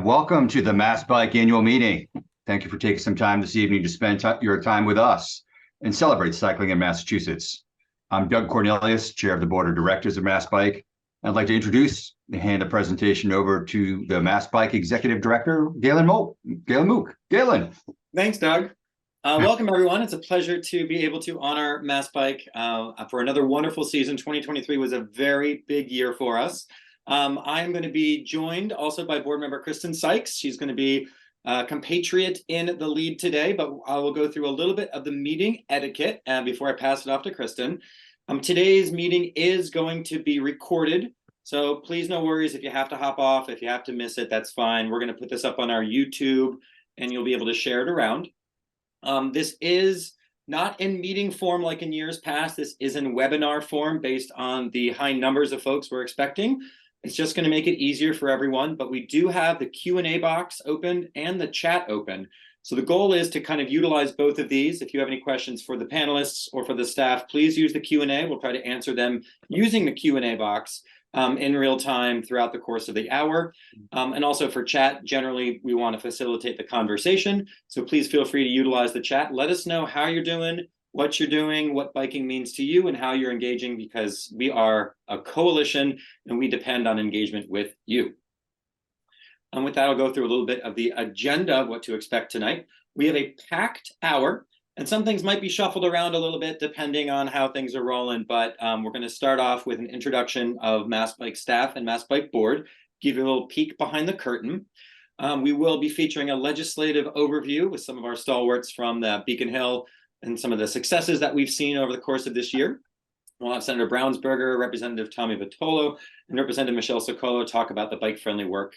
welcome to the MassBike annual meeting. Thank you for taking some time this evening to spend your time with us and celebrate cycling in Massachusetts. I'm Doug Cornelius, Chair of the Board of Directors of MassBike. I'd like to introduce and hand the presentation over to the MassBike Executive Director, Galen Mook. Galen. Thanks, Doug. Welcome, everyone. It's a pleasure to be able to honor MassBike for another wonderful season. 2023 was a very big year for us. I'm going to be joined also by board member Kristen Sykes. She's going to be a compatriot in the lead today, but I will go through a little bit of the meeting etiquette before I pass it off to Kristen. Today's meeting is going to be recorded, so please no worries if you have to hop off, if you have to miss it, that's fine. We're going to put this up on our YouTube and you'll be able to share it around. This is not in meeting form like in years past. This is in webinar form based on the high numbers of folks we're expecting. It's just going to make it easier for everyone, but we do have the Q&A box open and the chat open. So the goal is to kind of utilize both of these. If you have any questions for the panelists or for the staff, please use the Q&A. We'll try to answer them using the Q&A box in real time throughout the course of the hour. And also for chat, generally, we want to facilitate the conversation. So please feel free to utilize the chat. Let us know how you're doing, what you're doing, what biking means to you, and how you're engaging, because we are a coalition and we depend on engagement with you. And with that, I'll go through a little bit of the agenda of what to expect tonight. We have a packed hour, and some things might be shuffled around a little bit depending on how things are rolling, but we're going to start off with an introduction of MassBike staff and MassBike board, give you a little peek behind the curtain. We will be featuring a legislative overview with some of our stalwarts from the Beacon Hill and some of the successes that we've seen over the course of this year. We'll have Senator Brownsberger, Representative Tommy Vitolo, and Representative Michelle Socolo talk about the bike-friendly work.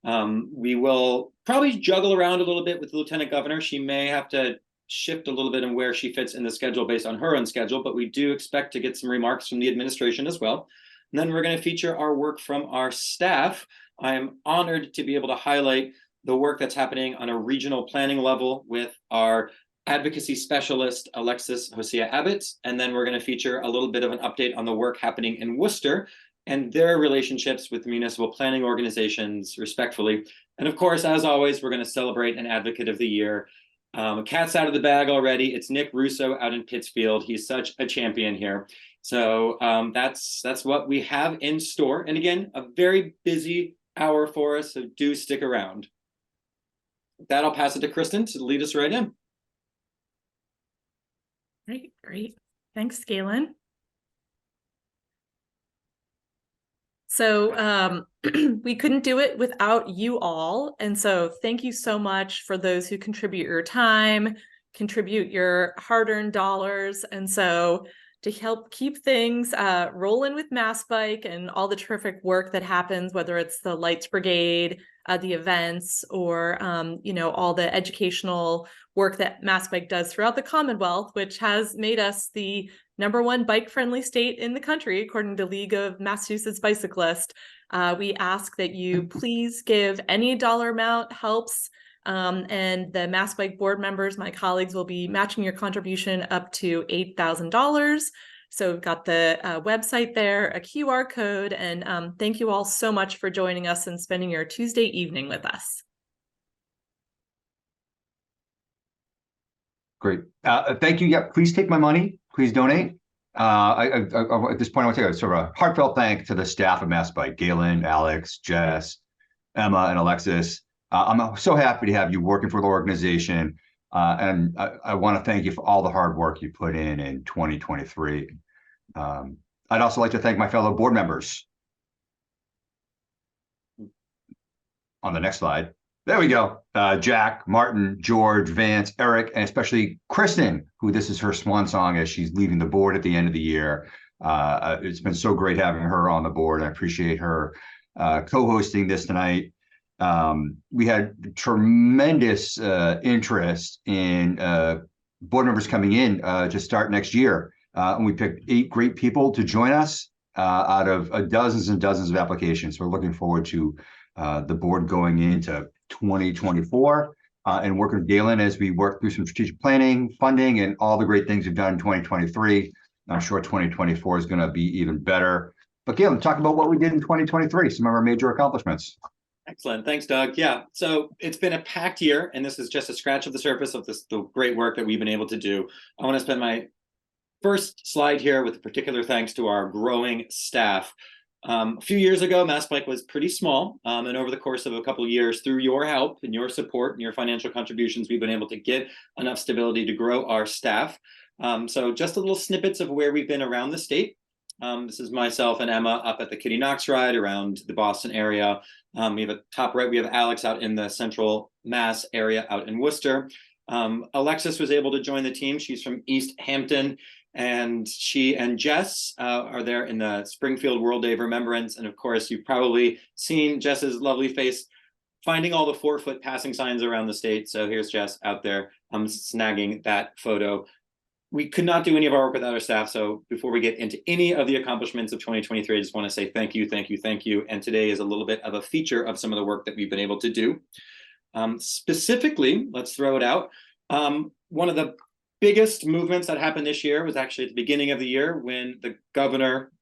We will probably juggle around a little bit with the Lieutenant Governor. She may have to shift a little bit in where she fits in the schedule based on her own schedule, but we do expect to get some remarks from the administration as well. And then we're going to feature our work from our staff. I am honored to be able to highlight the work that's happening on a regional planning level with our advocacy specialist, Alexis Hosea Abbott. And then we're going to feature a little bit of an update on the work happening in Worcester and their relationships with the municipal planning organizations, respectfully. And of course, as always, we're going to celebrate an Advocate of the Year. Cat's out of the bag already. It's Nick Russo out in Pittsfield. He's such a champion here. So that's what we have in store. And again, a very busy hour for us, so do stick around. With that, I'll pass it to Kristen to lead us right in. Great. Thanks, Galen. So we couldn't do it without you all. And so thank you so much for those who contribute your time, contribute your hard-earned dollars. And so to help keep things rolling with MassBike and all the terrific work that happens, whether it's the Lights Brigade, the events, or all the educational work that MassBike does throughout the Commonwealth, which has made us the #1 bike-friendly state in the country, according to League of Massachusetts Bicyclists. We ask that you please give any dollar amount helps, and the MassBike board members, my colleagues, will be matching your contribution up to $8,000. So we've got the website there, a QR code, and thank you all so much for joining us and spending your Tuesday evening with us. Great. Thank you. Yeah, please take my money. Please donate. At this point, I want to take a sort of a heartfelt thank to the staff of MassBike, Galen, Alex, Jess, Emma, and Alexis. I'm so happy to have you working for the organization. And I want to thank you for all the hard work you put in 2023. I'd also like to thank my fellow board members. On the next slide. There we go. Jack, Martin, George, Vance, Eric, and especially Kristen, who this is her swan song as she's leaving the board at the end of the year. It's been so great having her on the board. I appreciate her co-hosting this tonight. We had tremendous interest in board members coming in to start next year. And we picked 8 great people to join us out of dozens and dozens of applications. So we're looking forward to the board going into 2024 and working with Galen as we work through some strategic planning, funding, and all the great things we've done in 2023. I'm sure 2024 is going to be even better. But Galen, talk about what we did in 2023, some of our major accomplishments. Excellent. Thanks, Doug. Yeah, so it's been a packed year, and this is just a scratch of the surface of the great work that we've been able to do. I want to spend my first slide here with a particular thanks to our growing staff. A few years ago, MassBike was pretty small, and over the course of a couple of years, through your help and your support and your financial contributions, we've been able to get enough stability to grow our staff. So just a little snippets of where we've been around the state. This is myself and Emma up at the Kitty Knox ride around the Boston area. We have a top right, we have Alex out in the central Mass area out in Worcester. Alexis was able to join the team. She's from East Hampton, and she and Jess are there in the Springfield World Day of Remembrance. And of course, you've probably seen Jess's lovely face finding all the 4-foot passing signs around the state. So here's Jess out there snagging that photo. We could not do any of our work without our staff. So before we get into any of the accomplishments of 2023, I just want to say thank you, thank you, thank you. And today is a little bit of a feature of some of the work that we've been able to do. Specifically, let's throw it out. One of the biggest movements that happened this year was actually at the beginning of the year when the Governor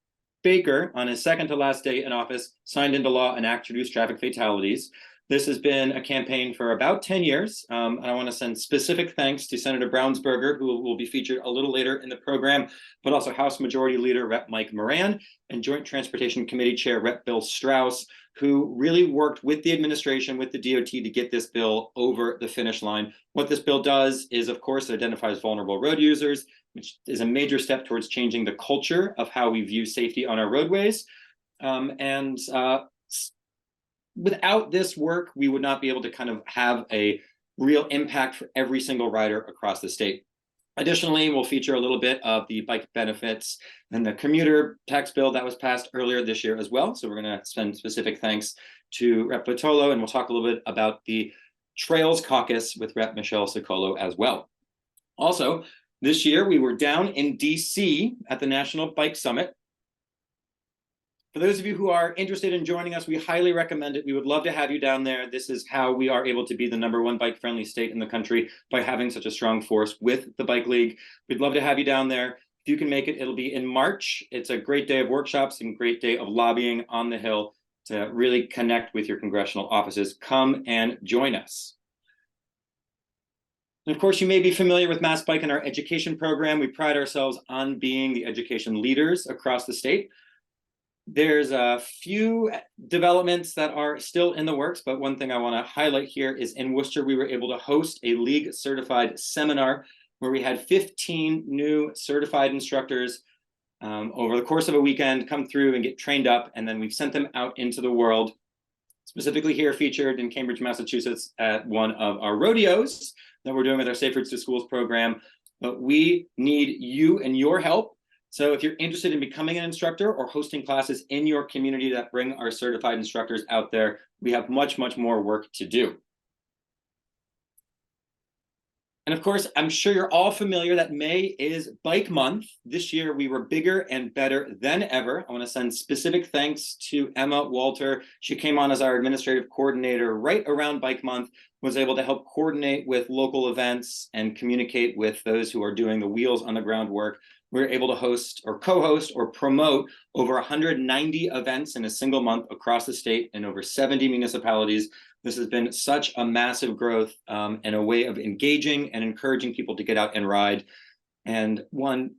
Baker, on his second to last day in office, signed into law an act to reduce traffic fatalities. This has been a campaign for about 10 years. And I want to send specific thanks to Senator Brownsberger, who will be featured a little later in the program, but also House Majority Leader Rep. Mike Moran and Joint Transportation Committee Chair Rep. Bill Strauss, who really worked with the administration, with the DOT to get this bill over the finish line. What this bill does is, of course, it identifies vulnerable road users, which is a major step towards changing the culture of how we view safety on our roadways. Without this work, we would not be able to kind of have a real impact for every single rider across the state. Additionally, we'll feature a little bit of the bike benefits and the commuter tax bill that was passed earlier this year as well. So we're going to send specific thanks to Rep. Bottolo, and we'll talk a little bit about the Trails Caucus with Rep. Michelle Sicolo as well. Also, this year we were down in DC at the National Bike Summit. For those of you who are interested in joining us, we highly recommend it. We would love to have you down there. This is how we are able to be the #1 bike-friendly state in the country, by having such a strong force with the Bike League. We'd love to have you down there. If you can make it, it'll be in March. It's a great day of workshops and great day of lobbying on the Hill to really connect with your congressional offices. Come and join us. And of course, you may be familiar with MassBike and our education program. We pride ourselves on being the education leaders across the state. There's a few developments that are still in the works, but one thing I want to highlight here is in Worcester, we were able to host a league certified seminar where we had 15 new certified instructors over the course of a weekend come through and get trained up, and then we've sent them out into the world. Specifically here featured in Cambridge, Massachusetts at one of our rodeos that we're doing with our Safe Routes to Schools program. But we need you and your help. So if you're interested in becoming an instructor or hosting classes in your community that bring our certified instructors out there, we have much, much more work to do. And of course, I'm sure you're all familiar that May is Bike Month. This year, we were bigger and better than ever. I want to send specific thanks to Emma Walter. She came on as our administrative coordinator right around Bike Month, was able to help coordinate with local events and communicate with those who are doing the wheels on the ground work. We're able to host or co-host or promote over 190 events in a single month across the state in over 70 municipalities. This has been such a massive growth and a way of engaging and encouraging people to get out and ride. And one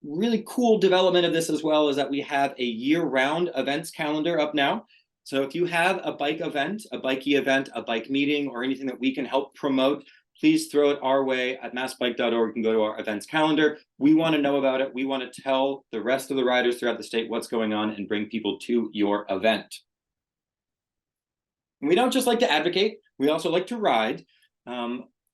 really cool development of this as well is that we have a year-round events calendar up now. So if you have a bike event, a bikey event, a bike meeting, or anything that we can help promote, please throw it our way at massbike.org. You can go to our events calendar. We want to know about it. We want to tell the rest of the riders throughout the state what's going on and bring people to your event. And we don't just like to advocate, we also like to ride.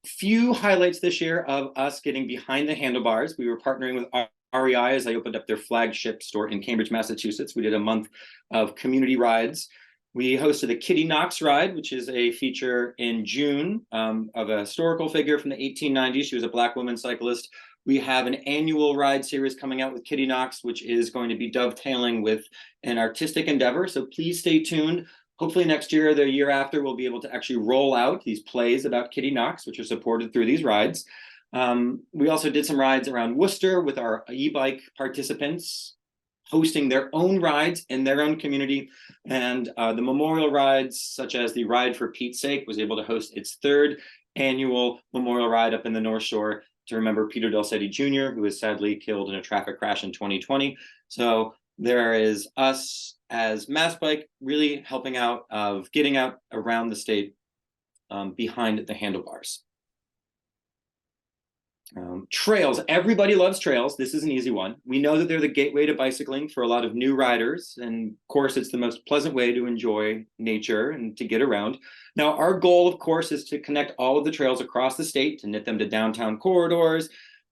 Few highlights this year of us getting behind the handlebars. We were partnering with REI as they opened up their flagship store in Cambridge, Massachusetts. We did a month of community rides. We hosted a Kitty Knox ride, which is a feature in June of a historical figure from the 1890s. She was a Black woman cyclist. We have an annual ride series coming out with Kitty Knox, which is going to be dovetailing with an artistic endeavor. So please stay tuned. Hopefully next year or the year after, we'll be able to actually roll out these plays about Kitty Knox, which are supported through these rides. We also did some rides around Worcester with our e-bike participants. hosting their own rides in their own community. And the memorial rides, such as the Ride for Pete's Sake, was able to host its 3rd annual memorial ride up in the North Shore to remember Peter Delcetti Jr., who was sadly killed in a traffic crash in 2020. So there is us as MassBike really helping out of getting out around the state behind the handlebars. Trails. Everybody loves trails. This is an easy one. We know that they're the gateway to bicycling for a lot of new riders. And of course, it's the most pleasant way to enjoy nature and to get around. Now, our goal, of course, is to connect all of the trails across the state, to knit them to downtown corridors,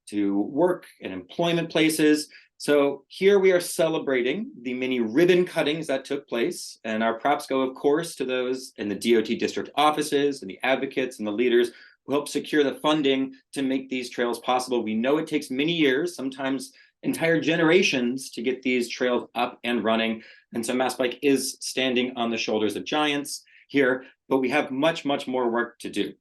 to work and employment places. So here we are celebrating the many ribbon cuttings that took place. And our props go, of course, to those in the DOT district offices and the advocates and the leaders who help secure the funding to make these trails possible. We know it takes many years, sometimes entire generations, to get these trails up and running. And so MassBike is standing on the shoulders of giants here, but we have much, much more work to do.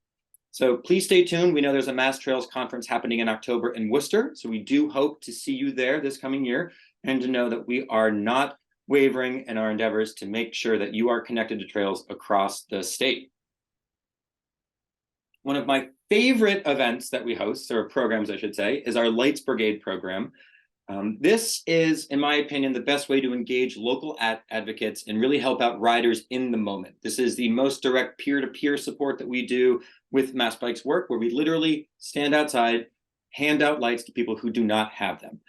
So please stay tuned. We know there's a Mass Trails conference happening in October in Worcester. So we do hope to see you there this coming year, and to know that we are not wavering in our endeavors to make sure that you are connected to trails across the state. One of my favorite events that we host, or programs I should say, is our Lights Brigade program. This is, in my opinion, the best way to engage local advocates and really help out riders in the moment. This is the most direct peer-to-peer support that we do with MassBike's work, where we literally stand outside, hand out lights to people who do not have them.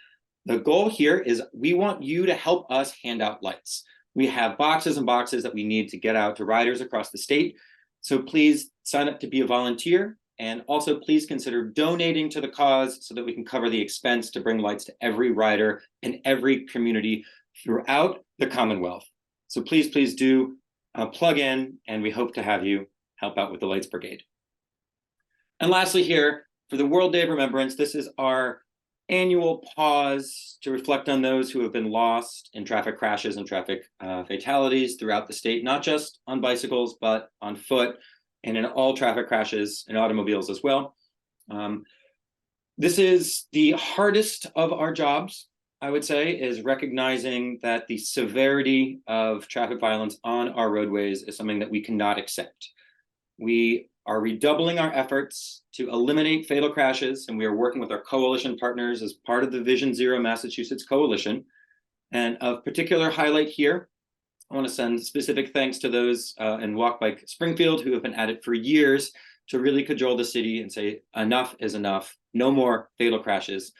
The goal here is we want you to help us hand out lights. We have boxes and boxes that we need to get out to riders across the state. So please sign up to be a volunteer, and also please consider donating to the cause so that we can cover the expense to bring lights to every rider in every community throughout the Commonwealth. So please, please do plug in, and we hope to have you help out with the Lights Brigade. And lastly here, for the World Day of Remembrance, this is our annual pause to reflect on those who have been lost in traffic crashes and traffic fatalities throughout the state, not just on bicycles, but on foot and in all traffic crashes and automobiles as well. This is the hardest of our jobs, I would say, is recognizing that the severity of traffic violence on our roadways is something that we cannot accept. We are redoubling our efforts to eliminate fatal crashes, and we are working with our coalition partners as part of the Vision Zero Massachusetts Coalition. And of particular highlight here, I want to send specific thanks to those in Walk Bike Springfield who have been at it for years to really cajole the city and say enough is enough, no more fatal crashes.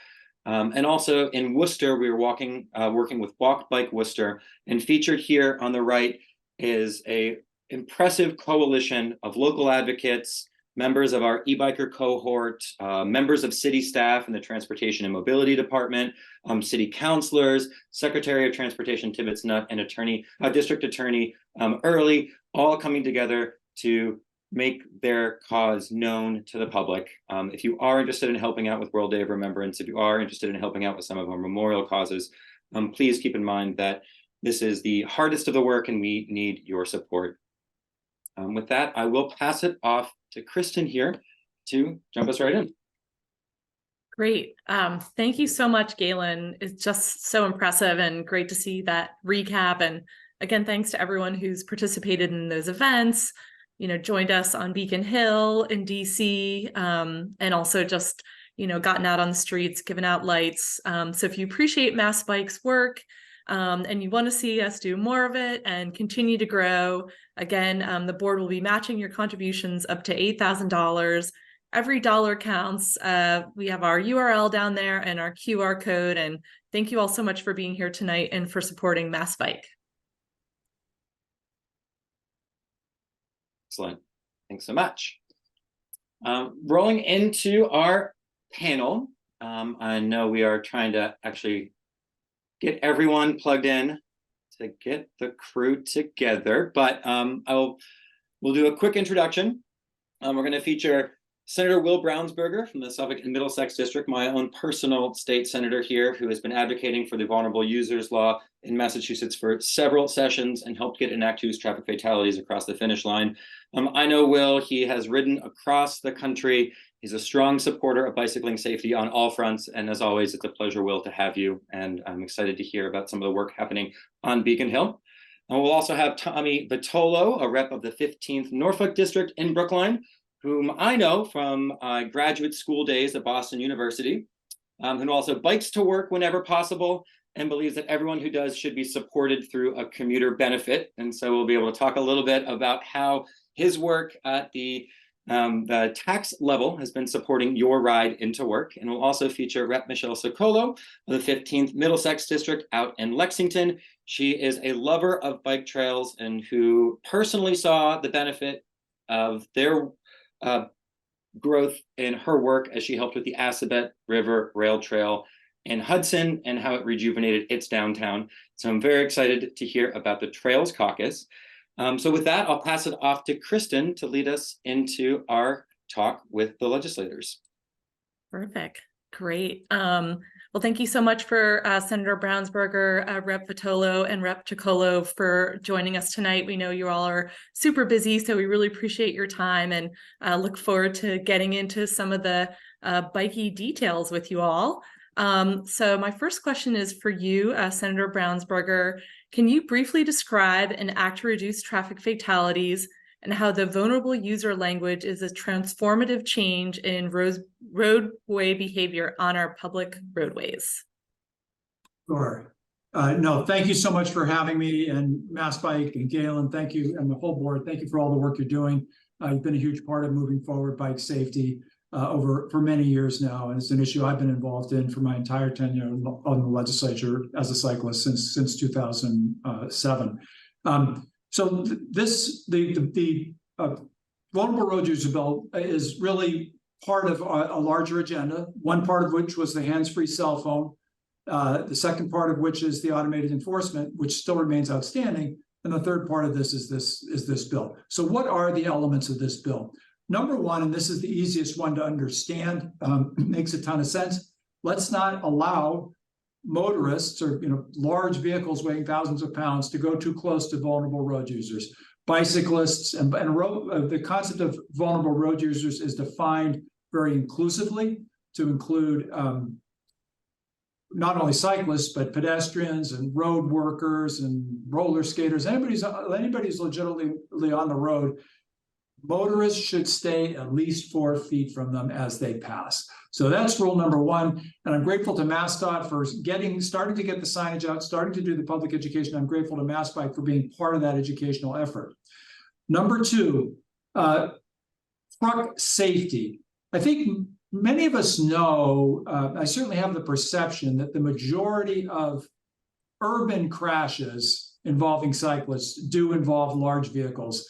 And also in Worcester, we were working with Walk Bike Worcester, and featured here on the right is a impressive coalition of local advocates, members of our e-biker cohort, members of city staff in the Transportation and Mobility Department, city councilors, Secretary of Transportation Tibbetts Nutt, and District Attorney Early, all coming together to make their cause known to the public. If you are interested in helping out with World Day of Remembrance, if you are interested in helping out with some of our memorial causes, please keep in mind that this is the hardest of the work and we need your support. With that, I will pass it off to Kristen here to jump us right in. Great. Thank you so much, Galen. It's just so impressive and great to see that recap. And again, thanks to everyone who's participated in those events, joined us on Beacon Hill in DC, and also just, gotten out on the streets, given out lights. So if you appreciate MassBike's work, and you want to see us do more of it and continue to grow, again, the board will be matching your contributions up to $8,000. Every dollar counts. We have our URL down there and our QR code. And thank you all so much for being here tonight and for supporting MassBike. Excellent. Thanks so much. Rolling into our panel, I know we are trying to actually get everyone plugged in to get the crew together, but we'll do a quick introduction. We're going to feature Senator Will Brownsberger from the Suffolk and Middlesex District, my own personal state senator here, who has been advocating for the vulnerable users law in Massachusetts for several sessions and helped get Act 2's traffic fatalities across the finish line. I know Will, he has ridden across the country He's a strong supporter of bicycling safety on all fronts. And as always, it's a pleasure, Will, to have you. And I'm excited to hear about some of the work happening on Beacon Hill. And we'll also have Tommy Vitolo, a rep of the 15th Norfolk District in Brookline, whom I know from graduate school days at Boston University, who also bikes to work whenever possible and believes that everyone who does should be supported through a commuter benefit. And so we'll be able to talk a little bit about how his work at the tax level has been supporting your ride into work. And we'll also feature Rep. Michelle Socolo of the 15th Middlesex District out in Lexington. She is a lover of bike trails and who personally saw the benefit of their growth in her work as she helped with the Assabet River Rail Trail in Hudson and how it rejuvenated its downtown. So I'm very excited to hear about the Trails Caucus. So with that, I'll pass it off to Kristen to lead us into our talk with the legislators. Perfect. Great. Well, thank you so much for Senator Brownsberger, Rep. Vitolo, and Rep. Chicolo for joining us tonight. We know you all are super busy, so we really appreciate your time and look forward to getting into some of the bikey details with you all. So my first question is for you, Senator Brownsberger. Can you briefly describe an act to reduce traffic fatalities and how the vulnerable user language is a transformative change in roadway behavior on our public roadways? Sure. No, thank you so much for having me, and MassBike and Galen, thank you, and the whole board. Thank you for all the work you're doing. You've been a huge part of moving forward bike safety for many years now, and it's an issue I've been involved in for my entire tenure on the legislature as a cyclist since 2007. So the Vulnerable Road User Bill is really part of a larger agenda, one part of which was the hands-free cell phone, the second part of which is the automated enforcement, which still remains outstanding, and the third part of this is this bill. So what are the elements of this bill? Number one, and this is the easiest one to understand, makes a ton of sense. Let's not allow motorists or large vehicles weighing thousands of pounds to go too close to vulnerable road users. Bicyclists and the concept of vulnerable road users is defined very inclusively to include not only cyclists, but pedestrians and road workers and roller skaters. Anybody's legitimately on the road. Motorists should stay at least 4 feet from them as they pass. So that's rule number one. And I'm grateful to MassDOT for starting to get the signage out, starting to do the public education. I'm grateful to MassBike for being part of that educational effort. Number two, truck safety. I think many of us know, I certainly have the perception that the majority of urban crashes involving cyclists do involve large vehicles.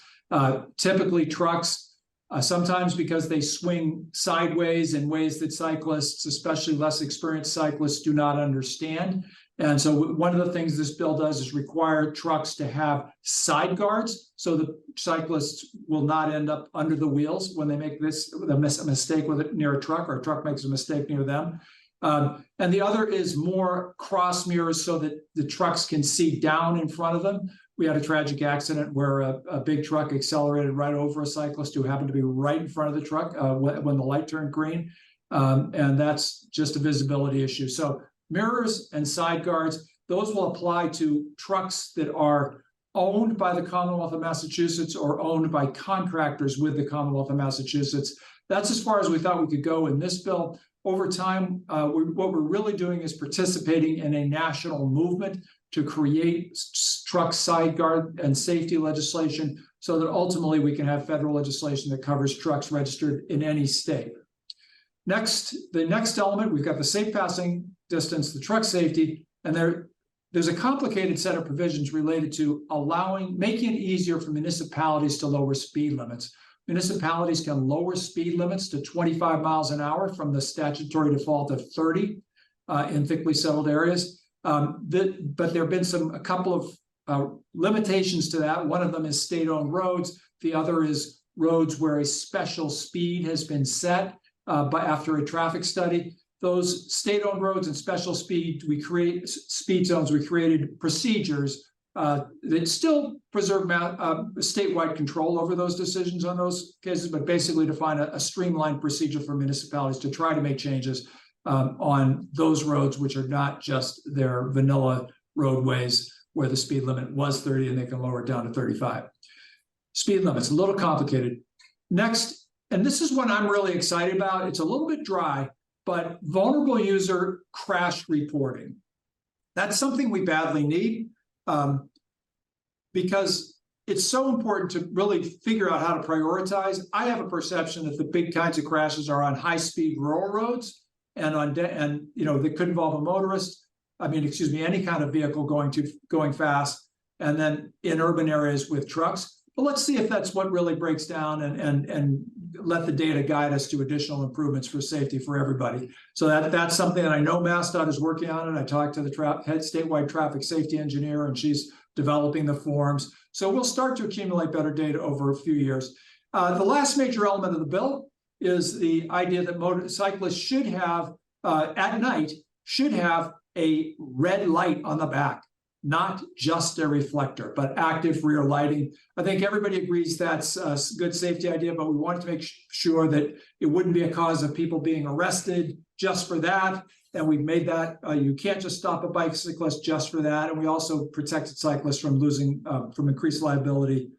Typically trucks, sometimes because they swing sideways in ways that cyclists, especially less experienced cyclists, do not understand. And so one of the things this bill does is require trucks to have side guards so the cyclists will not end up under the wheels when they make a mistake with it near a truck, or a truck makes a mistake near them. And the other is more cross mirrors so that the trucks can see down in front of them. We had a tragic accident where a big truck accelerated right over a cyclist who happened to be right in front of the truck when the light turned green. And that's just a visibility issue. So mirrors and side guards, those will apply to trucks that are owned by the Commonwealth of Massachusetts or owned by contractors with the Commonwealth of Massachusetts. That's as far as we thought we could go in this bill. Over time, what we're really doing is participating in a national movement to create truck side guard and safety legislation so that ultimately we can have federal legislation that covers trucks registered in any state. Next, the next element, we've got the safe passing distance, the truck safety, and there's a complicated set of provisions related to making it easier for municipalities to lower speed limits. Municipalities can lower speed limits to 25 miles an hour from the statutory default of 30 in thickly settled areas. But there have been a couple of limitations to that. One of them is state-owned roads. The other is roads where a special speed has been set after a traffic study. Those state-owned roads and special speed, speed zones, we created procedures that still preserve statewide control over those decisions on those cases, but basically define a streamlined procedure for municipalities to try to make changes on those roads, which are not just their vanilla roadways where the speed limit was 30 and they can lower it down to 35. Speed limits, a little complicated. Next, and this is one I'm really excited about. It's a little bit dry, but vulnerable user crash reporting. That's something we badly need because it's so important to really figure out how to prioritize. I have a perception that the big kinds of crashes are on high-speed rural roads and that could involve a motorist. Any kind of vehicle going fast, and then in urban areas with trucks. But let's see if that's what really breaks down and let the data guide us to additional improvements for safety for everybody. So that's something that I know MassDOT is working on, and I talked to the head statewide traffic safety engineer, and she's developing the forms. So we'll start to accumulate better data over a few years. The last major element of the bill is the idea that motorcyclists should have, at night, should have a red light on the back, not just a reflector, but active rear lighting. I think everybody agrees that's a good safety idea, but we wanted to make sure that it wouldn't be a cause of people being arrested just for that. And we've made that, you can't just stop a bicyclist just for that. And we also protected cyclists from from increased liability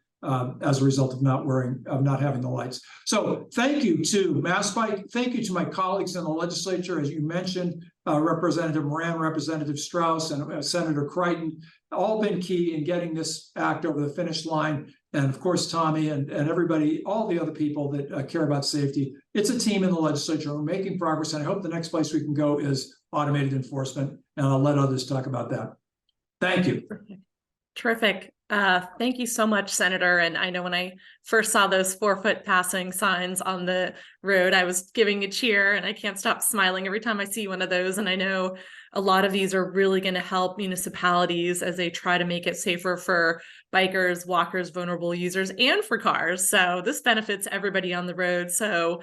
as a result of not having the lights. So thank you to MassBike. Thank you to my colleagues in the legislature, as you mentioned, Representative Moran, Representative Strauss, and Senator Crichton, all been key in getting this act over the finish line. And of course, Tommy and everybody, all the other people that care about safety. It's a team in the legislature. We're making progress, and I hope the next place we can go is automated enforcement. And I'll let others talk about that. Thank you. Terrific. Thank you so much, Senator. And I know when I first saw those 4-foot passing signs on the road, I was giving a cheer, and I can't stop smiling every time I see one of those. And I know a lot of these are really going to help municipalities as they try to make it safer for bikers, walkers, vulnerable users, and for cars. So this benefits everybody on the road. So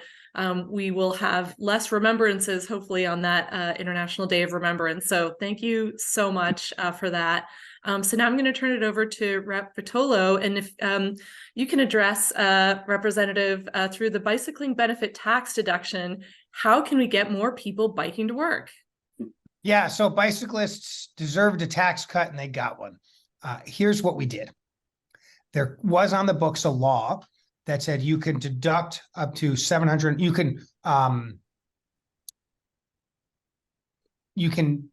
we will have less remembrances, hopefully, on that International Day of Remembrance. So thank you so much for that. So now I'm going to turn it over to Rep. Vitolo, and if you can address Representative through the bicycling benefit tax deduction, how can we get more people biking to work? Yeah, so bicyclists deserved a tax cut, and they got one. Here's what we did. There was on the books a law that said you can deduct up to 700. You can,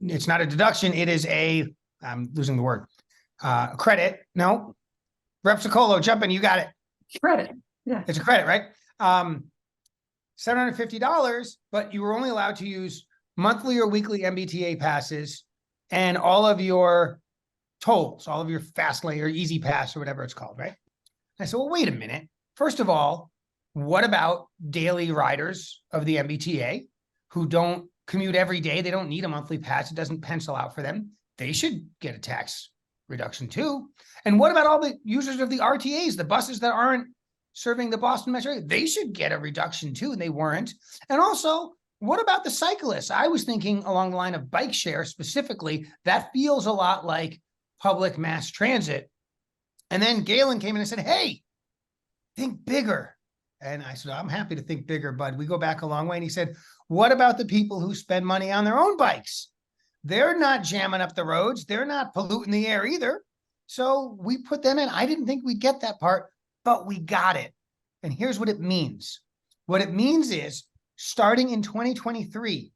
it's not a deduction. It is I'm losing the word. Credit. No. Rep. Sicolo, jump in. You got it. Credit. Yeah. It's a credit, right? $750, but you were only allowed to use monthly or weekly MBTA passes and all of your tolls, all of your fast lane or easy pass or whatever it's called, right? I said, well, wait a minute. First of all, what about daily riders of the MBTA who don't commute every day? They don't need a monthly pass. It doesn't pencil out for them. They should get a tax reduction too. And what about all the users of the RTAs, the buses that aren't serving the Boston metro area? They should get a reduction too, and they weren't. And also, what about the cyclists? I was thinking along the line of bike share specifically. That feels a lot like public mass transit. And then Galen came in and said, hey, think bigger. And I said, I'm happy to think bigger, bud. We go back a long way. And he said, what about the people who spend money on their own bikes? They're not jamming up the roads. They're not polluting the air either. So we put them in. I didn't think we'd get that part, but we got it. And here's what it means. What it means is starting in 2023,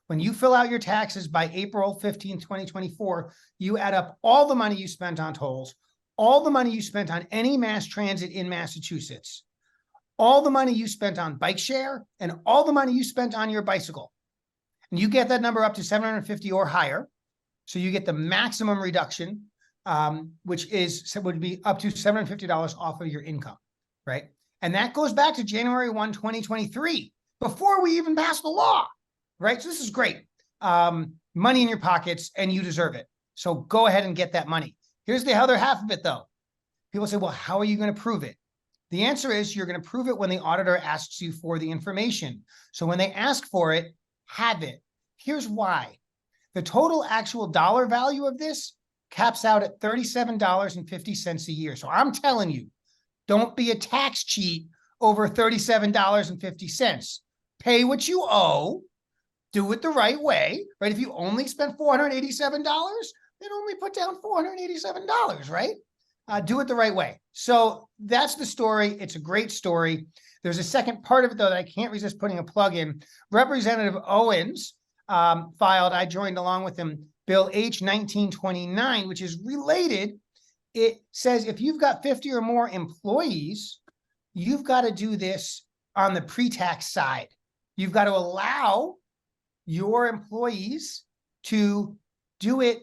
when you fill out your taxes by April 15, 2024, you add up all the money you spent on tolls, all the money you spent on any mass transit in Massachusetts, all the money you spent on bike share, and all the money you spent on your bicycle. And you get that number up to 750 or higher. So you get the maximum reduction, which would be up to $750 off of your income, right? And that goes back to January 1, 2023, before we even passed the law, right? So this is great. Money in your pockets, and you deserve it. So go ahead and get that money. Here's the other half of it, though. People say, well, how are you going to prove it? The answer is you're going to prove it when the auditor asks you for the information. So when they ask for it, have it. Here's why. The total actual dollar value of this caps out at $37.50 a year. So I'm telling you, don't be a tax cheat over $37.50. Pay what you owe, do it the right way, right? If you only spent $487, then only put down $487, right? Do it the right way. So that's the story. It's a great story. There's a second part of it, though, that I can't resist putting a plug in. Representative Owens filed, I joined along with him, Bill H 1929, which is related. It says if you've got 50 or more employees, you've got to do this on the pre-tax side. You've got to allow your employees to do it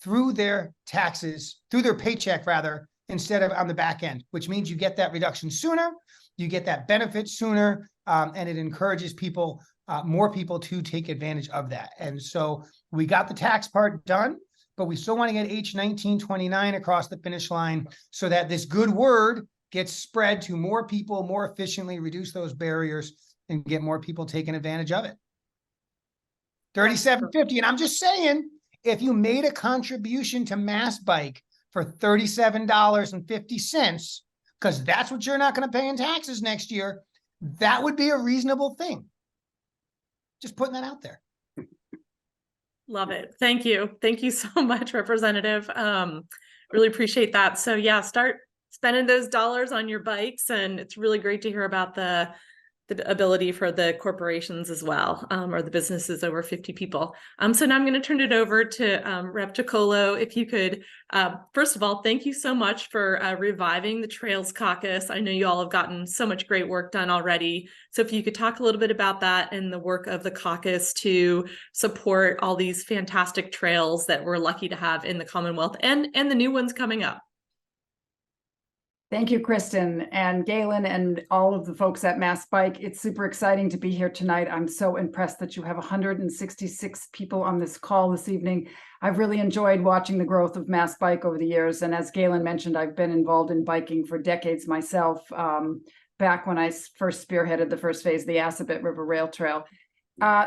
through their taxes, through their paycheck rather, instead of on the back end, which means you get that reduction sooner, you get that benefit sooner, and it encourages people, more people to take advantage of that. And so we got the tax part done, but we still want to get H 1929 across the finish line so that this good word gets spread to more people more efficiently, reduce those barriers, and get more people taking advantage of it. $37.50, and I'm just saying, if you made a contribution to MassBike for $37.50, because that's what you're not going to pay in taxes next year, that would be a reasonable thing. Just putting that out there. Love it. Thank you. Thank you so much, Representative. Really appreciate that. So yeah, start spending those dollars on your bikes. And it's really great to hear about the ability for the corporations as well, or the businesses over 50 people. So now I'm going to turn it over to Rep. Chicolo. If you could, first of all, thank you so much for reviving the Trails Caucus. I know you all have gotten so much great work done already. So if you could talk a little bit about that and the work of the caucus to support all these fantastic trails that we're lucky to have in the Commonwealth and the new ones coming up. Thank you, Kristen and Galen and all of the folks at MassBike. It's super exciting to be here tonight. I'm so impressed that you have 166 people on this call this evening. I've really enjoyed watching the growth of MassBike over the years. And as Galen mentioned, I've been involved in biking for decades myself, back when I first spearheaded the first phase of the Assabet River Rail Trail.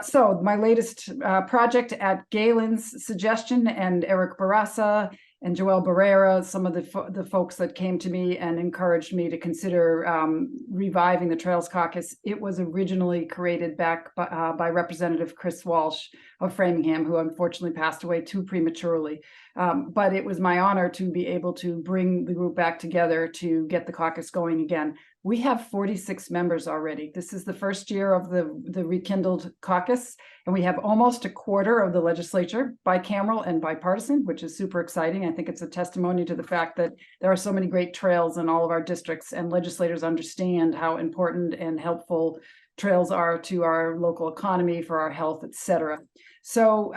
So my latest project at Galen's suggestion and Eric Barassa and Joel Barrera, some of the folks that came to me and encouraged me to consider reviving the Trails Caucus. It was originally created back by Representative Chris Walsh of Framingham, who unfortunately passed away too prematurely. But it was my honor to be able to bring the group back together to get the caucus going again. We have 46 members already. This is the first year of the rekindled caucus, and we have almost a quarter of the legislature, bicameral and bipartisan, which is super exciting. I think it's a testimony to the fact that there are so many great trails in all of our districts, and legislators understand how important and helpful trails are to our local economy, for our health, et cetera. So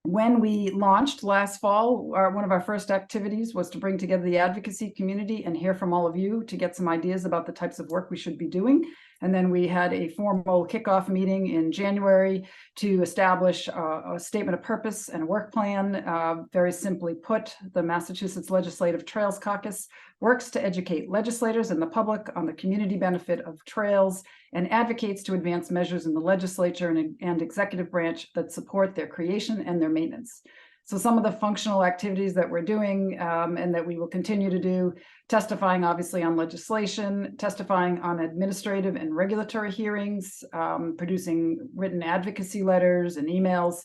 when we launched last fall, one of our first activities was to bring together the advocacy community and hear from all of you to get some ideas about the types of work we should be doing. And then we had a formal kickoff meeting in January to establish a statement of purpose and a work plan. Very simply put, the Massachusetts Legislative Trails Caucus works to educate legislators and the public on the community benefit of trails and advocates to advance measures in the legislature and executive branch that support their creation and their maintenance. So some of the functional activities that we're doing and that we will continue to do: testifying obviously on legislation, testifying on administrative and regulatory hearings, producing written advocacy letters and emails,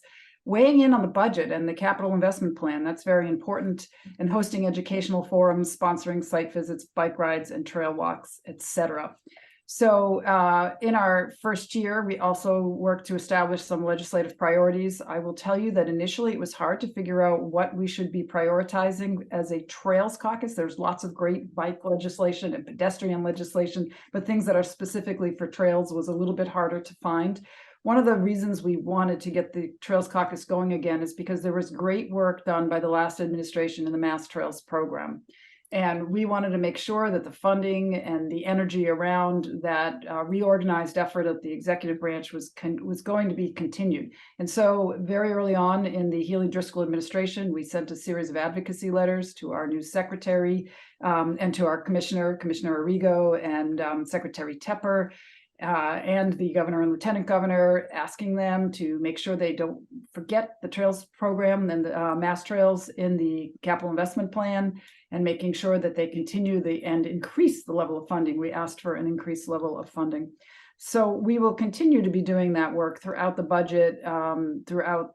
weighing in on the budget and the capital investment plan. That's very important, and hosting educational forums, sponsoring site visits, bike rides and trail walks, etc. So in our first year, we also worked to establish some legislative priorities. I will tell you that initially it was hard to figure out what we should be prioritizing as a Trails Caucus. There's lots of great bike legislation and pedestrian legislation, but things that are specifically for trails was a little bit harder to find. One of the reasons we wanted to get the Trails Caucus going again is because there was great work done by the last administration in the Mass Trails program. And we wanted to make sure that the funding and the energy around that reorganized effort of the executive branch was going to be continued. And so very early on in the Healy-Driscoll administration, we sent a series of advocacy letters to our new secretary and to our Commissioner Arrigo and Secretary Tepper. and the governor and lieutenant governor, asking them to make sure they don't forget the trails program and the mass trails in the capital investment plan, and making sure that they continue and increase the level of funding. We asked for an increased level of funding. So we will continue to be doing that work throughout the budget, throughout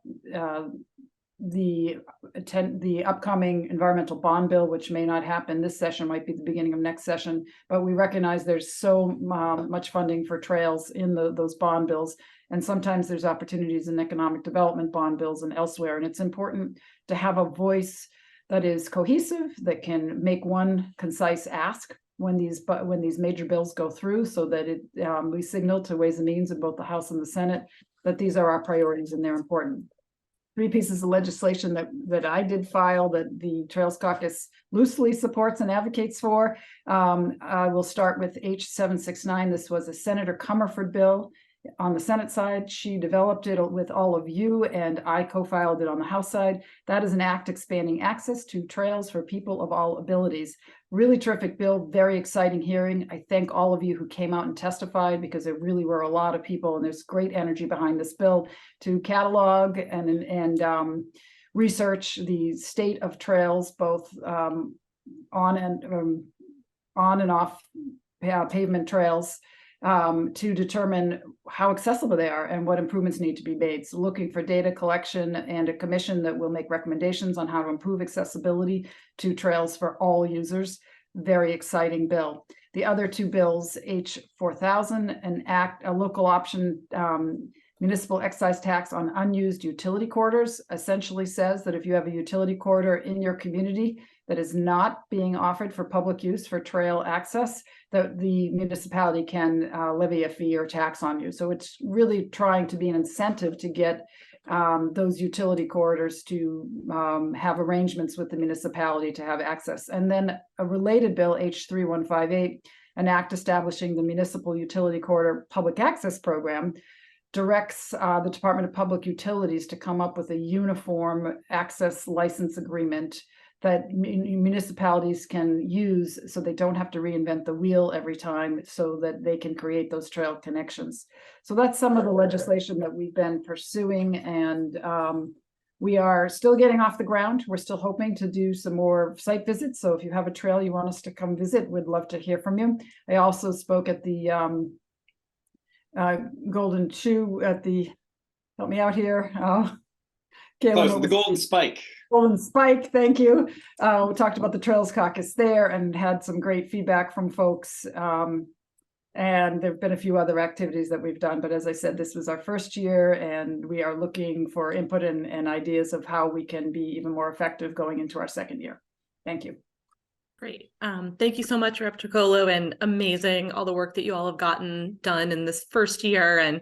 the upcoming environmental bond bill, which may not happen this session, might be the beginning of next session. But we recognize there's so much funding for trails in those bond bills. And sometimes there's opportunities in economic development bond bills and elsewhere. And it's important to have a voice that is cohesive, that can make one concise ask when these major bills go through, so that we signal to Ways and Means in both the House and the Senate that these are our priorities and they're important. 3 pieces of legislation that I did file that the Trails Caucus loosely supports and advocates for. I will start with H769. This was a Senator Comerford bill on the Senate side. She developed it with all of you, and I co-filed it on the House side. That is an act expanding access to trails for people of all abilities. Really terrific bill, very exciting hearing. I thank all of you who came out and testified, because there really were a lot of people, and there's great energy behind this bill to catalog and research the state of trails, both on and off pavement trails, to determine how accessible they are and what improvements need to be made. So looking for data collection and a commission that will make recommendations on how to improve accessibility to trails for all users. Very exciting bill. The other 2 bills, H4000, a local option municipal excise tax on unused utility corridors, essentially says that if you have a utility corridor in your community that is not being offered for public use for trail access, that the municipality can levy a fee or tax on you. So it's really trying to be an incentive to get those utility corridors to have arrangements with the municipality to have access. And then a related bill, H3158, an act establishing the municipal utility corridor public access program, directs the Department of Public Utilities to come up with a uniform access license agreement that municipalities can use, so they don't have to reinvent the wheel every time, so that they can create those trail connections. So that's some of the legislation that we've been pursuing, and we are still getting off the ground. We're still hoping to do some more site visits. So if you have a trail you want us to come visit, we'd love to hear from you. I also spoke at the Golden Shoe at the, help me out here. The Golden Spike. Golden Spike, thank you. We talked about the Trails Caucus there and had some great feedback from folks. And there have been a few other activities that we've done. But as I said, this was our first year, and we are looking for input and ideas of how we can be even more effective going into our second year. Thank you. Great. Thank you so much, Rep. Tricolo, and amazing all the work that you all have gotten done in this first year. And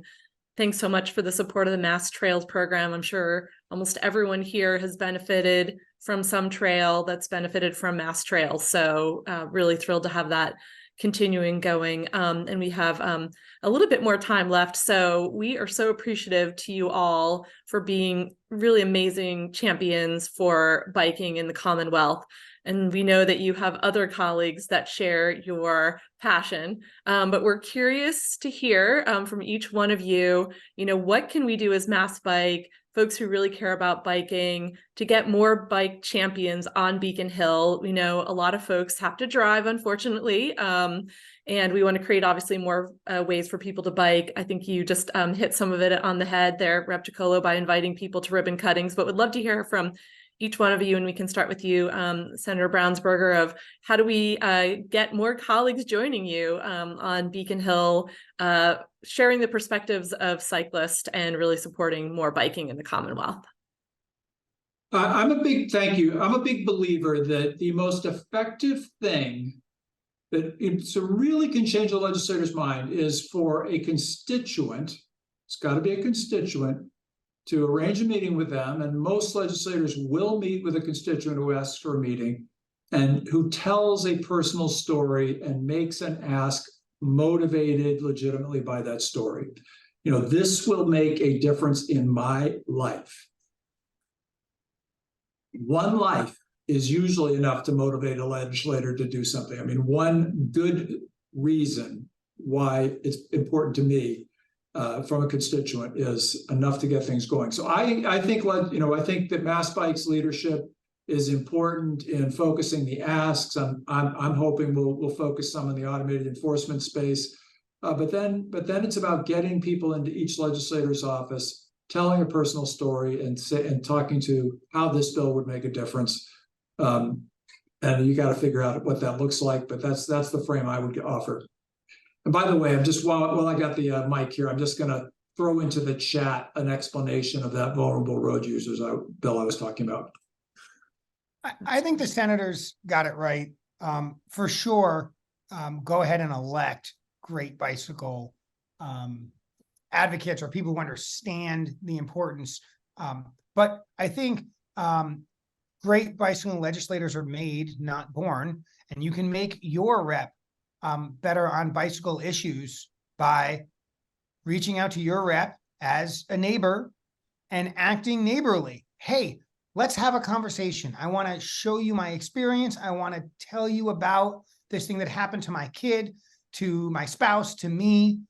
thanks so much for the support of the Mass Trails program. I'm sure almost everyone here has benefited from some trail that's benefited from Mass Trails. So really thrilled to have that continuing going. And we have a little bit more time left. So we are so appreciative to you all for being really amazing champions for biking in the Commonwealth. And we know that you have other colleagues that share your passion, but we're curious to hear from each one of you, what can we do as MassBike, folks who really care about biking, to get more bike champions on Beacon Hill? We know a lot of folks have to drive, unfortunately, and we want to create obviously more ways for people to bike. I think you just hit some of it on the head there, Rep. Tricolo, by inviting people to ribbon cuttings, but would love to hear from each one of you, and we can start with you, Senator Brownsberger, of how do we get more colleagues joining you on Beacon Hill, sharing the perspectives of cyclists and really supporting more biking in the Commonwealth? Thank you. I'm a big believer that the most effective thing that really can change the legislator's mind is for a constituent, it's got to be a constituent, to arrange a meeting with them. And most legislators will meet with a constituent who asks for a meeting and who tells a personal story and makes an ask motivated legitimately by that story. This will make a difference in my life. One life is usually enough to motivate a legislator to do something. I mean, one good reason why it's important to me from a constituent is enough to get things going. So I think I think that MassBike's leadership is important in focusing the asks. I'm hoping we'll focus some on the automated enforcement space. But then it's about getting people into each legislator's office, telling a personal story, and talking to how this bill would make a difference. And you got to figure out what that looks like. But that's the frame I would offer. And by the way, I'm just while I got the mic here, I'm just going to throw into the chat an explanation of that vulnerable road users bill I was talking about. I think the senators got it right. For sure, go ahead and elect great bicycle advocates or people who understand the importance. But I think great bicycle legislators are made, not born, and you can make your rep better on bicycle issues by reaching out to your rep as a neighbor and acting neighborly. Hey, let's have a conversation. I want to show you my experience. I want to tell you about this thing that happened to my kid, to my spouse, to me.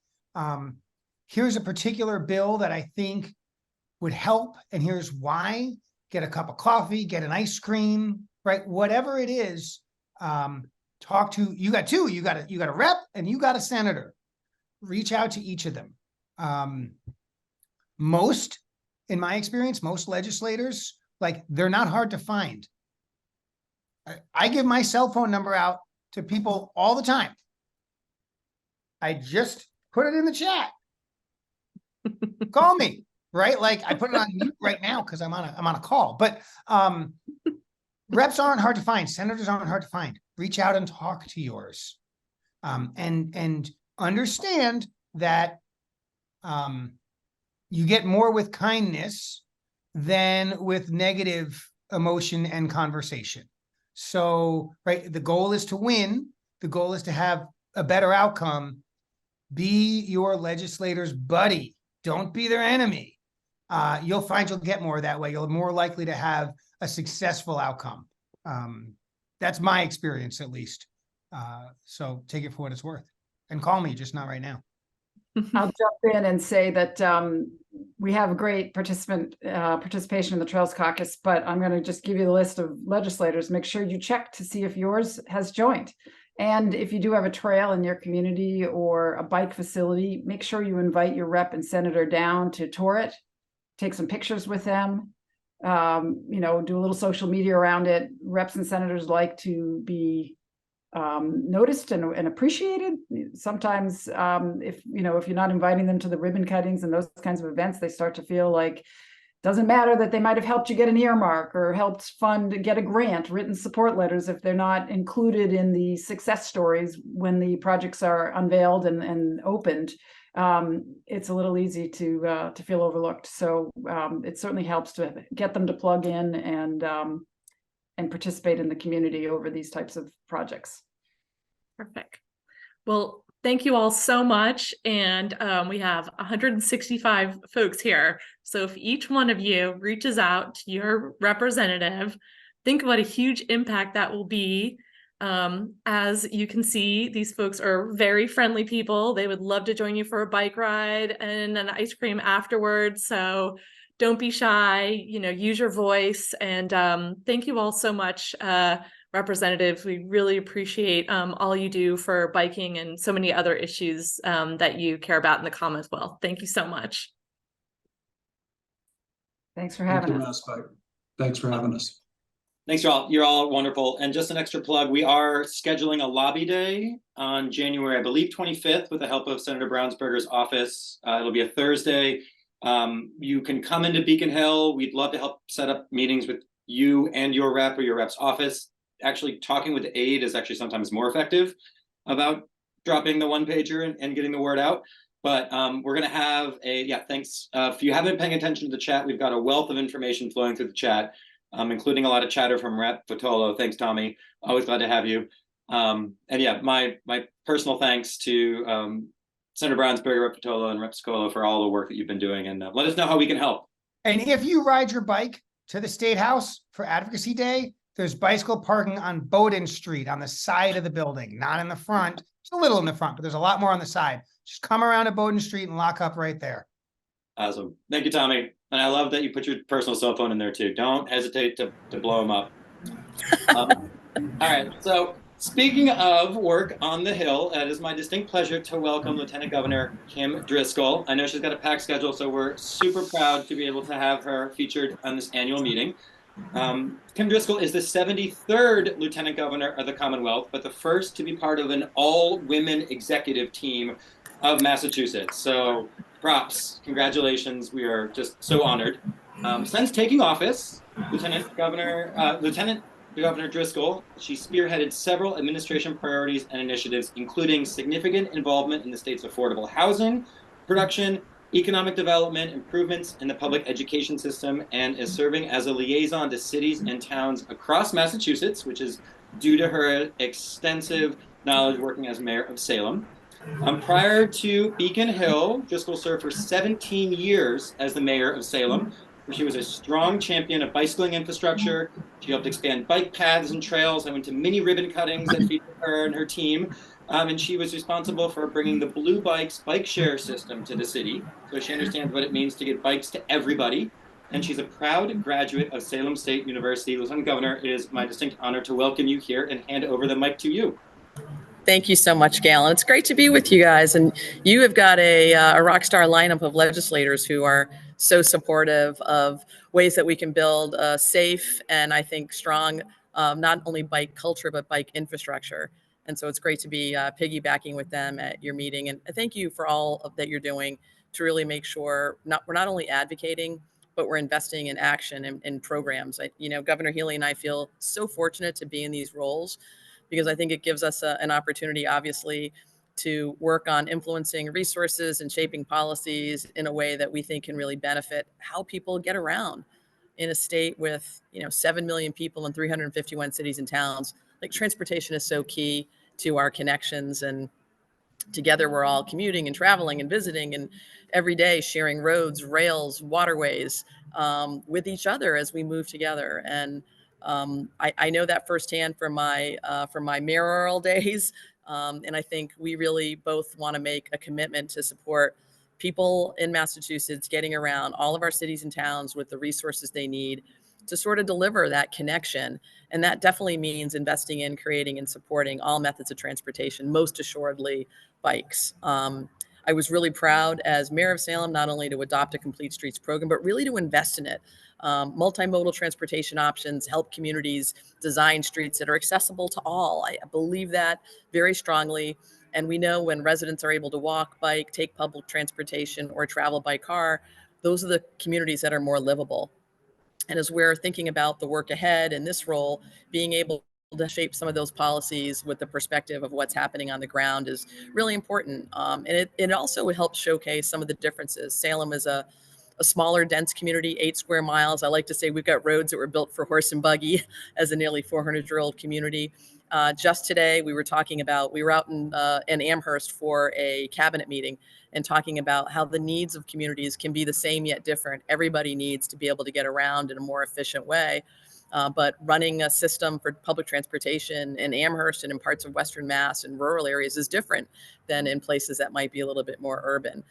Here's a particular bill that I think would help, and here's why. Get a cup of coffee, get an ice cream, right? Whatever it is, talk to, you got two, you got a rep and you got a senator. Reach out to each of them. In my experience, most legislators, they're not hard to find. I give my cell phone number out to people all the time. I just put it in the chat. Call me, right? I put it on mute right now because I'm on a call. But reps aren't hard to find. Senators aren't hard to find. Reach out and talk to yours, and understand that you get more with kindness than with negative emotion and conversation. So, right, the goal is to win. The goal is to have a better outcome. Be your legislator's buddy. Don't be their enemy. You'll find you'll get more that way. You're more likely to have a successful outcome. That's my experience, at least. So take it for what it's worth. And call me, just not right now. I'll jump in and say that we have great participation in the Trails Caucus, but I'm going to just give you the list of legislators. Make sure you check to see if yours has joined. And if you do have a trail in your community or a bike facility, make sure you invite your rep and senator down to tour it, take some pictures with them, do a little social media around it. Reps and senators like to be noticed and appreciated. Sometimes if you're not inviting them to the ribbon cuttings and those kinds of events, they start to feel like doesn't matter that they might have helped you get an earmark or helped fund get a grant, written support letters if they're not included in the success stories when the projects are unveiled and opened. It's a little easy to feel overlooked. So it certainly helps to get them to plug in and participate in the community over these types of projects. Perfect. Well, thank you all so much. And we have 165 folks here. So if each one of you reaches out to your representative, think what a huge impact that will be. As you can see, these folks are very friendly people. They would love to join you for a bike ride and an ice cream afterwards. So don't be shy, use your voice. And thank you all so much, representatives. We really appreciate all you do for biking and so many other issues that you care about in the Commonwealth. Thank you so much. Thanks for having us. Thanks for having us. Thanks, y'all. You're all wonderful. And just an extra plug, we are scheduling a lobby day on January, I believe, 25th with the help of Senator Brownsberger's office. It'll be a Thursday. You can come into Beacon Hill. We'd love to help set up meetings with you and your rep or your rep's office. Actually, talking with the aide is actually sometimes more effective about dropping the one pager and getting the word out. But we're going to have thanks. If you haven't been paying attention to the chat, we've got a wealth of information flowing through the chat, including a lot of chatter from Rep Vitolo. Thanks, Tommy. Always glad to have you. My personal thanks to Senator Brownsberger, Rep Vitolo, and Rep Scolo for all the work that you've been doing. And let us know how we can help. And if you ride your bike to the State House for Advocacy Day, there's bicycle parking on Bowden Street on the side of the building, not in the front. It's a little in the front, but there's a lot more on the side. Just come around to Bowden Street and lock up right there. Awesome. Thank you, Tommy. And I love that you put your personal cell phone in there too. Don't hesitate to blow them up. All right. So speaking of work on the Hill, it is my distinct pleasure to welcome Lieutenant Governor Kim Driscoll. I know she's got a packed schedule, so we're super proud to be able to have her featured on this annual meeting. Kim Driscoll is the 73rd Lieutenant Governor of the Commonwealth, but the first to be part of an all-women executive team of Massachusetts. So props, congratulations. We are just so honored. Since taking office, Lieutenant Governor Driscoll, she spearheaded several administration priorities and initiatives, including significant involvement in the state's affordable housing, production, economic development, improvements in the public education system, and is serving as a liaison to cities and towns across Massachusetts, which is due to her extensive knowledge working as mayor of Salem. Prior to Beacon Hill, Driscoll served for 17 years as the mayor of Salem, where she was a strong champion of bicycling infrastructure. She helped expand bike paths and trails. I went to many ribbon cuttings that featured her and her team. And she was responsible for bringing the Blue Bikes bike share system to the city. So she understands what it means to get bikes to everybody. And she's a proud graduate of Salem State University. Lieutenant Governor, it is my distinct honor to welcome you here and hand over the mic to you. Thank you so much, Gail. And it's great to be with you guys. And you have got a rock star lineup of legislators who are so supportive of ways that we can build a safe and I think strong, not only bike culture, but bike infrastructure. And so it's great to be piggybacking with them at your meeting. And thank you for all of that you're doing to really make sure we're not only advocating, but we're investing in action and programs. Governor Healy and I feel so fortunate to be in these roles because I think it gives us an opportunity, obviously, to work on influencing resources and shaping policies in a way that we think can really benefit how people get around in a state with 7 million people in 351 cities and towns. Like, transportation is so key to our connections, and together we're all commuting and traveling and visiting and every day sharing roads, rails, waterways with each other as we move together. And I know that firsthand from my mayoral days. And I think we really both want to make a commitment to support people in Massachusetts getting around all of our cities and towns with the resources they need to sort of deliver that connection. And that definitely means investing in, creating, and supporting all methods of transportation, most assuredly bikes. I was really proud as mayor of Salem, not only to adopt a Complete Streets program, but really to invest in it. Multimodal transportation options help communities design streets that are accessible to all. I believe that very strongly. And we know when residents are able to walk, bike, take public transportation, or travel by car, those are the communities that are more livable. And as we're thinking about the work ahead in this role, being able to shape some of those policies with the perspective of what's happening on the ground is really important. And it also helps showcase some of the differences. Salem is a smaller, dense community, 8 square miles. I like to say we've got roads that were built for horse and buggy as a nearly 400-year-old community. Just today, we were out in Amherst for a cabinet meeting and talking about how the needs of communities can be the same yet different. Everybody needs to be able to get around in a more efficient way. But running a system for public transportation in Amherst and in parts of Western Mass and rural areas is different than in places that might be a little bit more urban.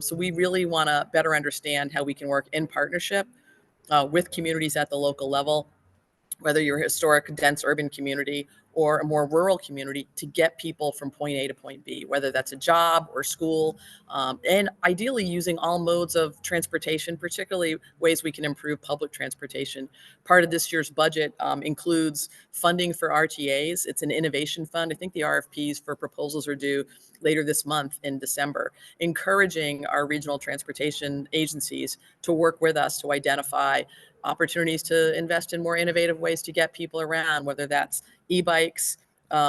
So we really want to better understand how we can work in partnership with communities at the local level, whether you're a historic, dense urban community or a more rural community, to get people from point A to point B, whether that's a job or school, and ideally using all modes of transportation, particularly ways we can improve public transportation. Part of this year's budget includes funding for RTAs. It's an innovation fund. I think the RFPs for proposals are due later this month in December, encouraging our regional transportation agencies to work with us to identify opportunities to invest in more innovative ways to get people around, whether that's e-bikes,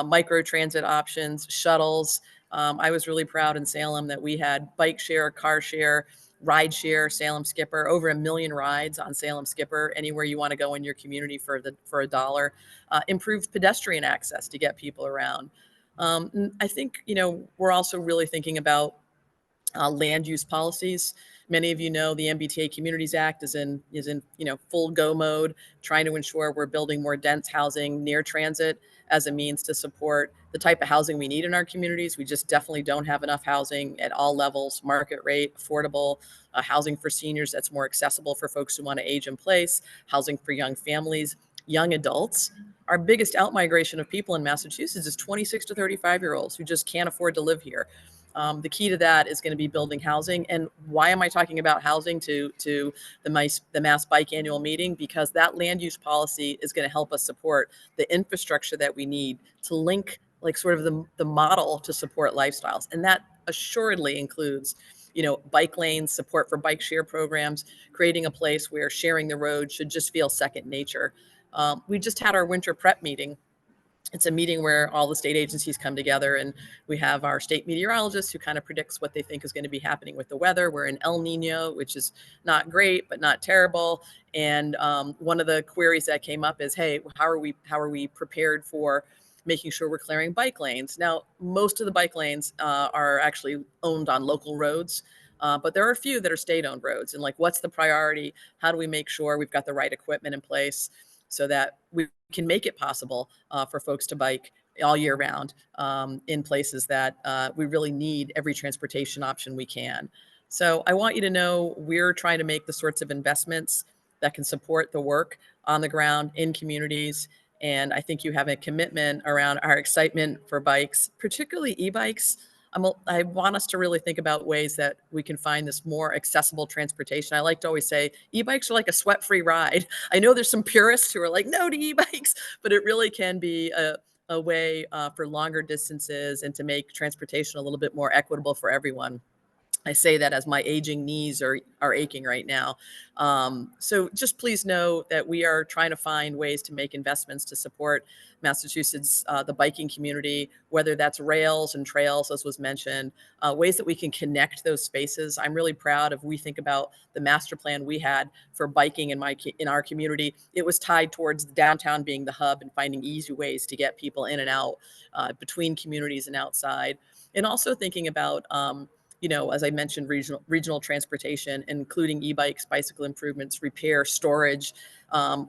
micro transit options, shuttles. I was really proud in Salem that we had bike share, car share, ride share, Salem Skipper, over 1 million rides on Salem Skipper, anywhere you want to go in your community for $1. Improved pedestrian access to get people around. I think, we're also really thinking about land use policies. Many of you know the MBTA Communities Act is in full go mode, trying to ensure we're building more dense housing near transit as a means to support the type of housing we need in our communities. We just definitely don't have enough housing at all levels, market rate, affordable housing for seniors that's more accessible for folks who want to age in place, housing for young families, young adults. Our biggest outmigration of people in Massachusetts is 26 to 35-year-olds who just can't afford to live here. The key to that is going to be building housing. And why am I talking about housing to the MassBike annual meeting? Because that land use policy is going to help us support the infrastructure that we need to link like sort of the model to support lifestyles. And that assuredly includes, bike lanes, support for bike share programs, creating a place where sharing the road should just feel second nature. We just had our winter prep meeting. It's a meeting where all the state agencies come together, and we have our state meteorologist who kind of predicts what they think is going to be happening with the weather. We're in El Nino, which is not great, but not terrible. And one of the queries that came up is, hey, how are we prepared for making sure we're clearing bike lanes? Now, most of the bike lanes are actually owned on local roads. But there are a few that are state-owned roads. And like, what's the priority? How do we make sure we've got the right equipment in place so that we can make it possible for folks to bike all year round in places that we really need every transportation option we can. So I want you to know we're trying to make the sorts of investments that can support the work on the ground in communities. And I think you have a commitment around our excitement for bikes, particularly e-bikes. I want us to really think about ways that we can find this more accessible transportation. I like to always say e-bikes are like a sweat-free ride. I know there's some purists who are like, no to e-bikes, but it really can be a way for longer distances and to make transportation a little bit more equitable for everyone. I say that as my aging knees are aching right now. So just please know that we are trying to find ways to make investments to support Massachusetts, the biking community, whether that's rails and trails, as was mentioned, ways that we can connect those spaces. I'm really proud of, we think about the master plan we had for biking in our community. It was tied towards downtown being the hub and finding easy ways to get people in and out between communities and outside. And also thinking about, as I mentioned, regional transportation, including e-bikes, bicycle improvements, repair, storage.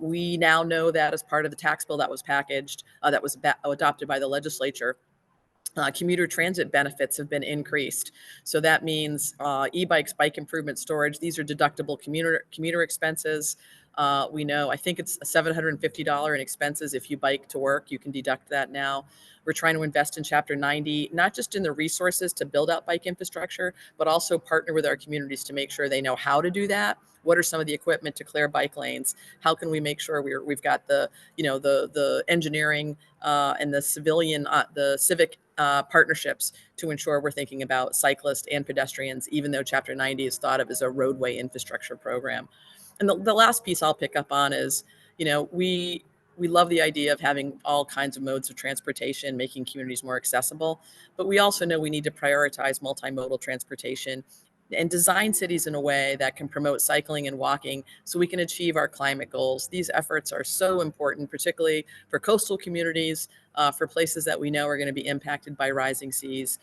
We now know that as part of the tax bill that was packaged, that was adopted by the legislature, commuter transit benefits have been increased. So that means e-bikes, bike improvement, storage, these are deductible commuter expenses. We know, I think it's $750 in expenses. If you bike to work, you can deduct that now. We're trying to invest in Chapter 90, not just in the resources to build out bike infrastructure, but also partner with our communities to make sure they know how to do that. What are some of the equipment to clear bike lanes? How can we make sure we've got the engineering and the civic partnerships to ensure we're thinking about cyclists and pedestrians, even though Chapter 90 is thought of as a roadway infrastructure program. And the last piece I'll pick up on is, we love the idea of having all kinds of modes of transportation, making communities more accessible, but we also know we need to prioritize multimodal transportation and design cities in a way that can promote cycling and walking so we can achieve our climate goals. These efforts are so important, particularly for coastal communities, for places that we know are going to be impacted by rising seas.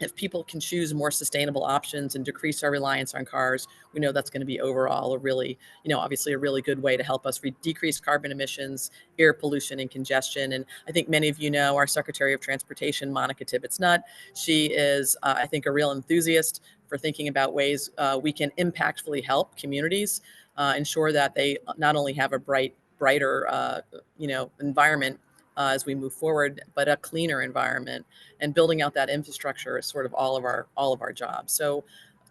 If people can choose more sustainable options and decrease our reliance on cars, we know that's going to be overall a really, obviously a really good way to help us decrease carbon emissions, air pollution, and congestion. And I think many of you know our Secretary of Transportation, Monica Tibbetts-Nutt. She is, I think, a real enthusiast for thinking about ways we can impactfully help communities ensure that they not only have a brighter, environment as we move forward, but a cleaner environment. And building out that infrastructure is sort of all of our jobs. So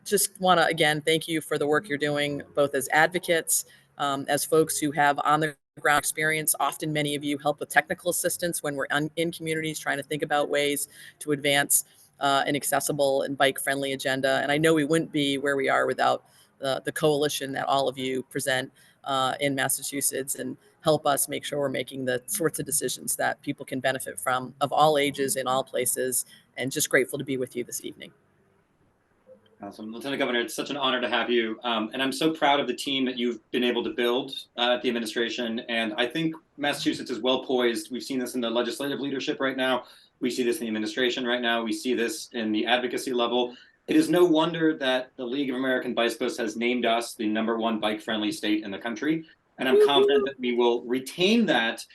just want to, again, thank you for the work you're doing, both as advocates, as folks who have on the ground experience. Often many of you help with technical assistance when we're in communities trying to think about ways to advance an accessible and bike-friendly agenda. And I know we wouldn't be where we are without the coalition that all of you present in Massachusetts, and help us make sure we're making the sorts of decisions that people can benefit from, of all ages, in all places. And just grateful to be with you this evening. Awesome. Lieutenant Governor, it's such an honor to have you. And I'm so proud of the team that you've been able to build at the administration. And I think Massachusetts is well poised. We've seen this in the legislative leadership right now. We see this in the administration right now. We see this in the advocacy level. It is no wonder that the League of American Bicyclists has named us the #1 bike-friendly state in the country. And I'm confident that we will retain that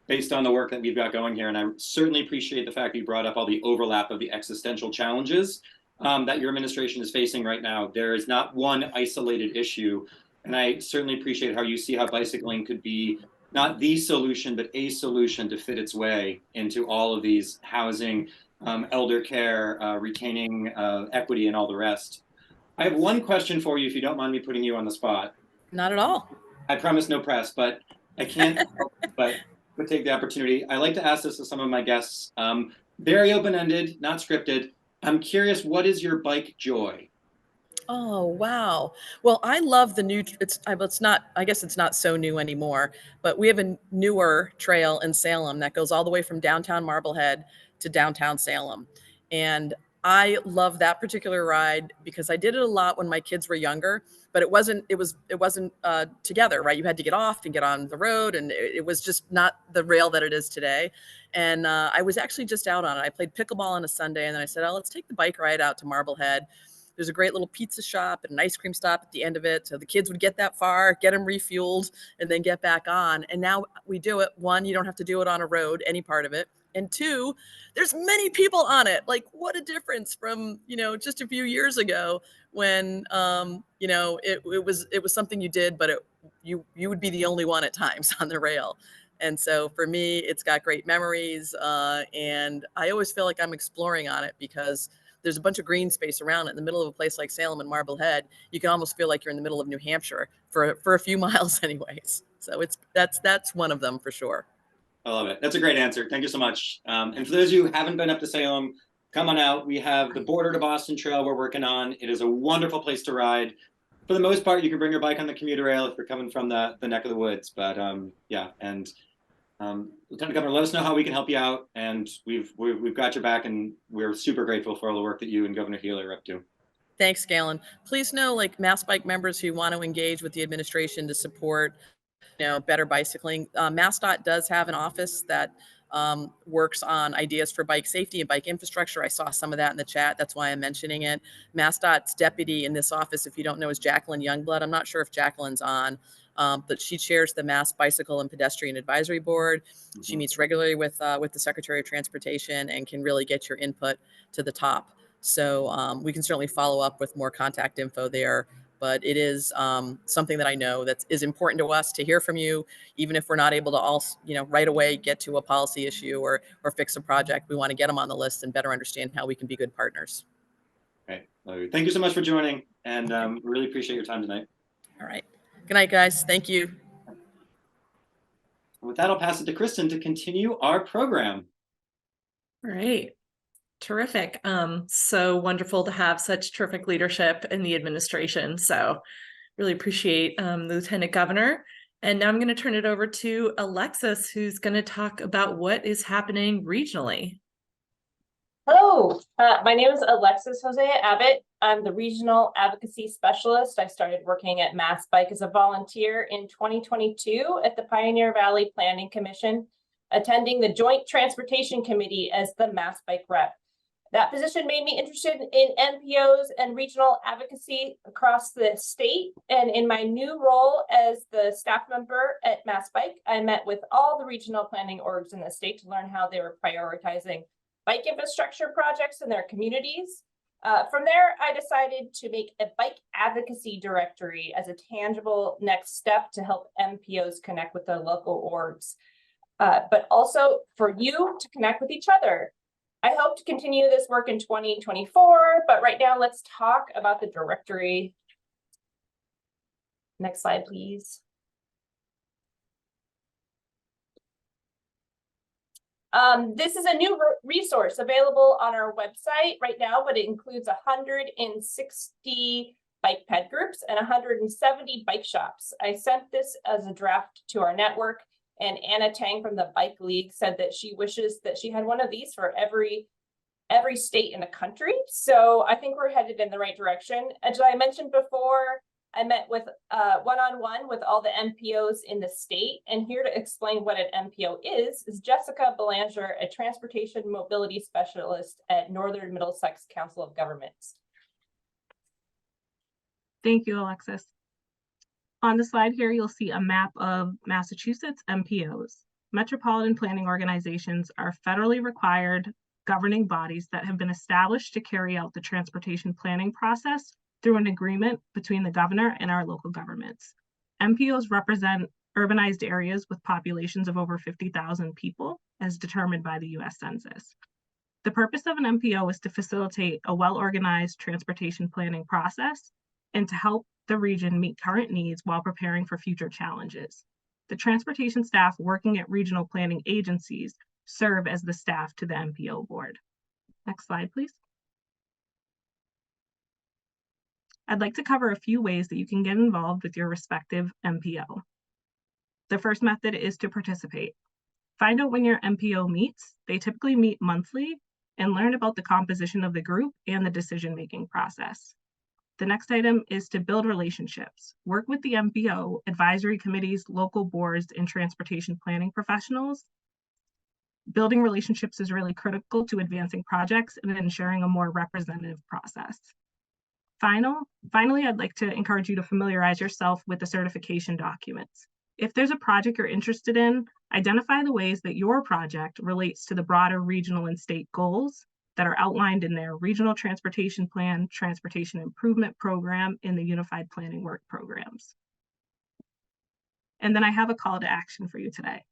based on the work that we've got going here. And I certainly appreciate the fact that you brought up all the overlap of the existential challenges that your administration is facing right now. There is not one isolated issue. And I certainly appreciate how you see how bicycling could be not the solution, but a solution to fit its way into all of these housing, elder care, retaining equity, and all the rest. I have one question for you, if you don't mind me putting you on the spot. Not at all. I promise no press, but I can't help but take the opportunity. I like to ask this to some of my guests. Very open-ended, not scripted. I'm curious, what is your bike joy? Oh, wow. Well, I love the new, it's not, I guess it's not so new anymore, but we have a newer trail in Salem that goes all the way from downtown Marblehead to downtown Salem. And I love that particular ride because I did it a lot when my kids were younger, but it wasn't together, right? You had to get off and get on the road, and it was just not the rail that it is today. And I was actually just out on it. I played pickleball on a Sunday, and then I said, oh, let's take the bike ride out to Marblehead. There's a great little pizza shop and an ice cream stop at the end of it. So the kids would get that far, get them refueled, and then get back on. And now we do it. One, you don't have to do it on a road, any part of it. And two, there's many people on it. Like, what a difference from, just a few years ago when, it was something you did, but you would be the only one at times on the rail. And so for me, it's got great memories. And I always feel like I'm exploring on it because there's a bunch of green space around it in the middle of a place like Salem and Marblehead. You can almost feel like you're in the middle of New Hampshire for a few miles anyways. So that's one of them for sure. I love it. That's a great answer. Thank you so much. And for those of you who haven't been up to Salem, come on out. We have the Border to Boston Trail we're working on. It is a wonderful place to ride. For the most part, you can bring your bike on the commuter rail if you're coming from the neck of the woods. But yeah, and Lieutenant Governor, let us know how we can help you out. And we've got your back, and we're super grateful for all the work that you and Governor Healy are up to. Thanks, Galen. Please know, like MassBike members who want to engage with the administration to support better bicycling. MassDOT does have an office that works on ideas for bike safety and bike infrastructure. I saw some of that in the chat. That's why I'm mentioning it. MassDOT's deputy in this office, if you don't know, is Jacqueline Youngblood. I'm not sure if Jacqueline's on, but she chairs the Mass Bicycle and Pedestrian Advisory Board. Mm-hmm. She meets regularly with the Secretary of Transportation and can really get your input to the top. So we can certainly follow up with more contact info there. But it is something that I know that is important to us to hear from you, even if we're not able to all, right away get to a policy issue or fix a project. We want to get them on the list and better understand how we can be good partners. Okay. Thank you so much for joining, and really appreciate your time tonight. All right. Good night, guys. Thank you. With that, I'll pass it to Kristen to continue our program. All right. Terrific. So wonderful to have such terrific leadership in the administration. So really appreciate the Lieutenant Governor. And now I'm going to turn it over to Alexis, who's going to talk about what is happening regionally. Hello, my name is Alexis Hosea Abbott. I'm the Regional Advocacy Specialist. I started working at MassBike as a volunteer in 2022 at the Pioneer Valley Planning Commission, attending the Joint Transportation Committee as the MassBike rep. That position made me interested in NPOs and regional advocacy across the state. And in my new role as the staff member at MassBike, I met with all the regional planning orgs in the state to learn how they were prioritizing bike infrastructure projects in their communities. From there, I decided to make a bike advocacy directory as a tangible next step to help MPOs connect with their local orgs, but also for you to connect with each other. I hope to continue this work in 2024, but right now let's talk about the directory. Next slide, please. This is a new resource available on our website right now, but it includes 160 bike ped groups and 170 bike shops. I sent this as a draft to our network, and Anna Tang from the Bike League said that she wishes that she had one of these for every state in the country. So I think we're headed in the right direction. As I mentioned before, I met with one-on-one with all the MPOs in the state, and here to explain what an MPO is Jessica Belanger, a transportation mobility specialist at Northern Middlesex Council of Governments. Thank you, Alexis. On the slide here, you'll see a map of Massachusetts MPOs. Metropolitan planning organizations are federally required governing bodies that have been established to carry out the transportation planning process through an agreement between the governor and our local governments. MPOs represent urbanized areas with populations of over 50,000 people, as determined by the US Census. The purpose of an MPO is to facilitate a well-organized transportation planning process and to help the region meet current needs while preparing for future challenges. The transportation staff working at regional planning agencies serve as the staff to the MPO board. Next slide, please. I'd like to cover a few ways that you can get involved with your respective MPO. The first method is to participate. Find out when your MPO meets. They typically meet monthly, and learn about the composition of the group and the decision-making process. The next item is to build relationships. Work with the MPO, advisory committees, local boards, and transportation planning professionals. Building relationships is really critical to advancing projects and ensuring a more representative process. Finally, I'd like to encourage you to familiarize yourself with the certification documents. If there's a project you're interested in, identify the ways that your project relates to the broader regional and state goals that are outlined in their Regional Transportation Plan, Transportation Improvement Program, and the Unified Planning Work Programs. And then I have a call to action for you today.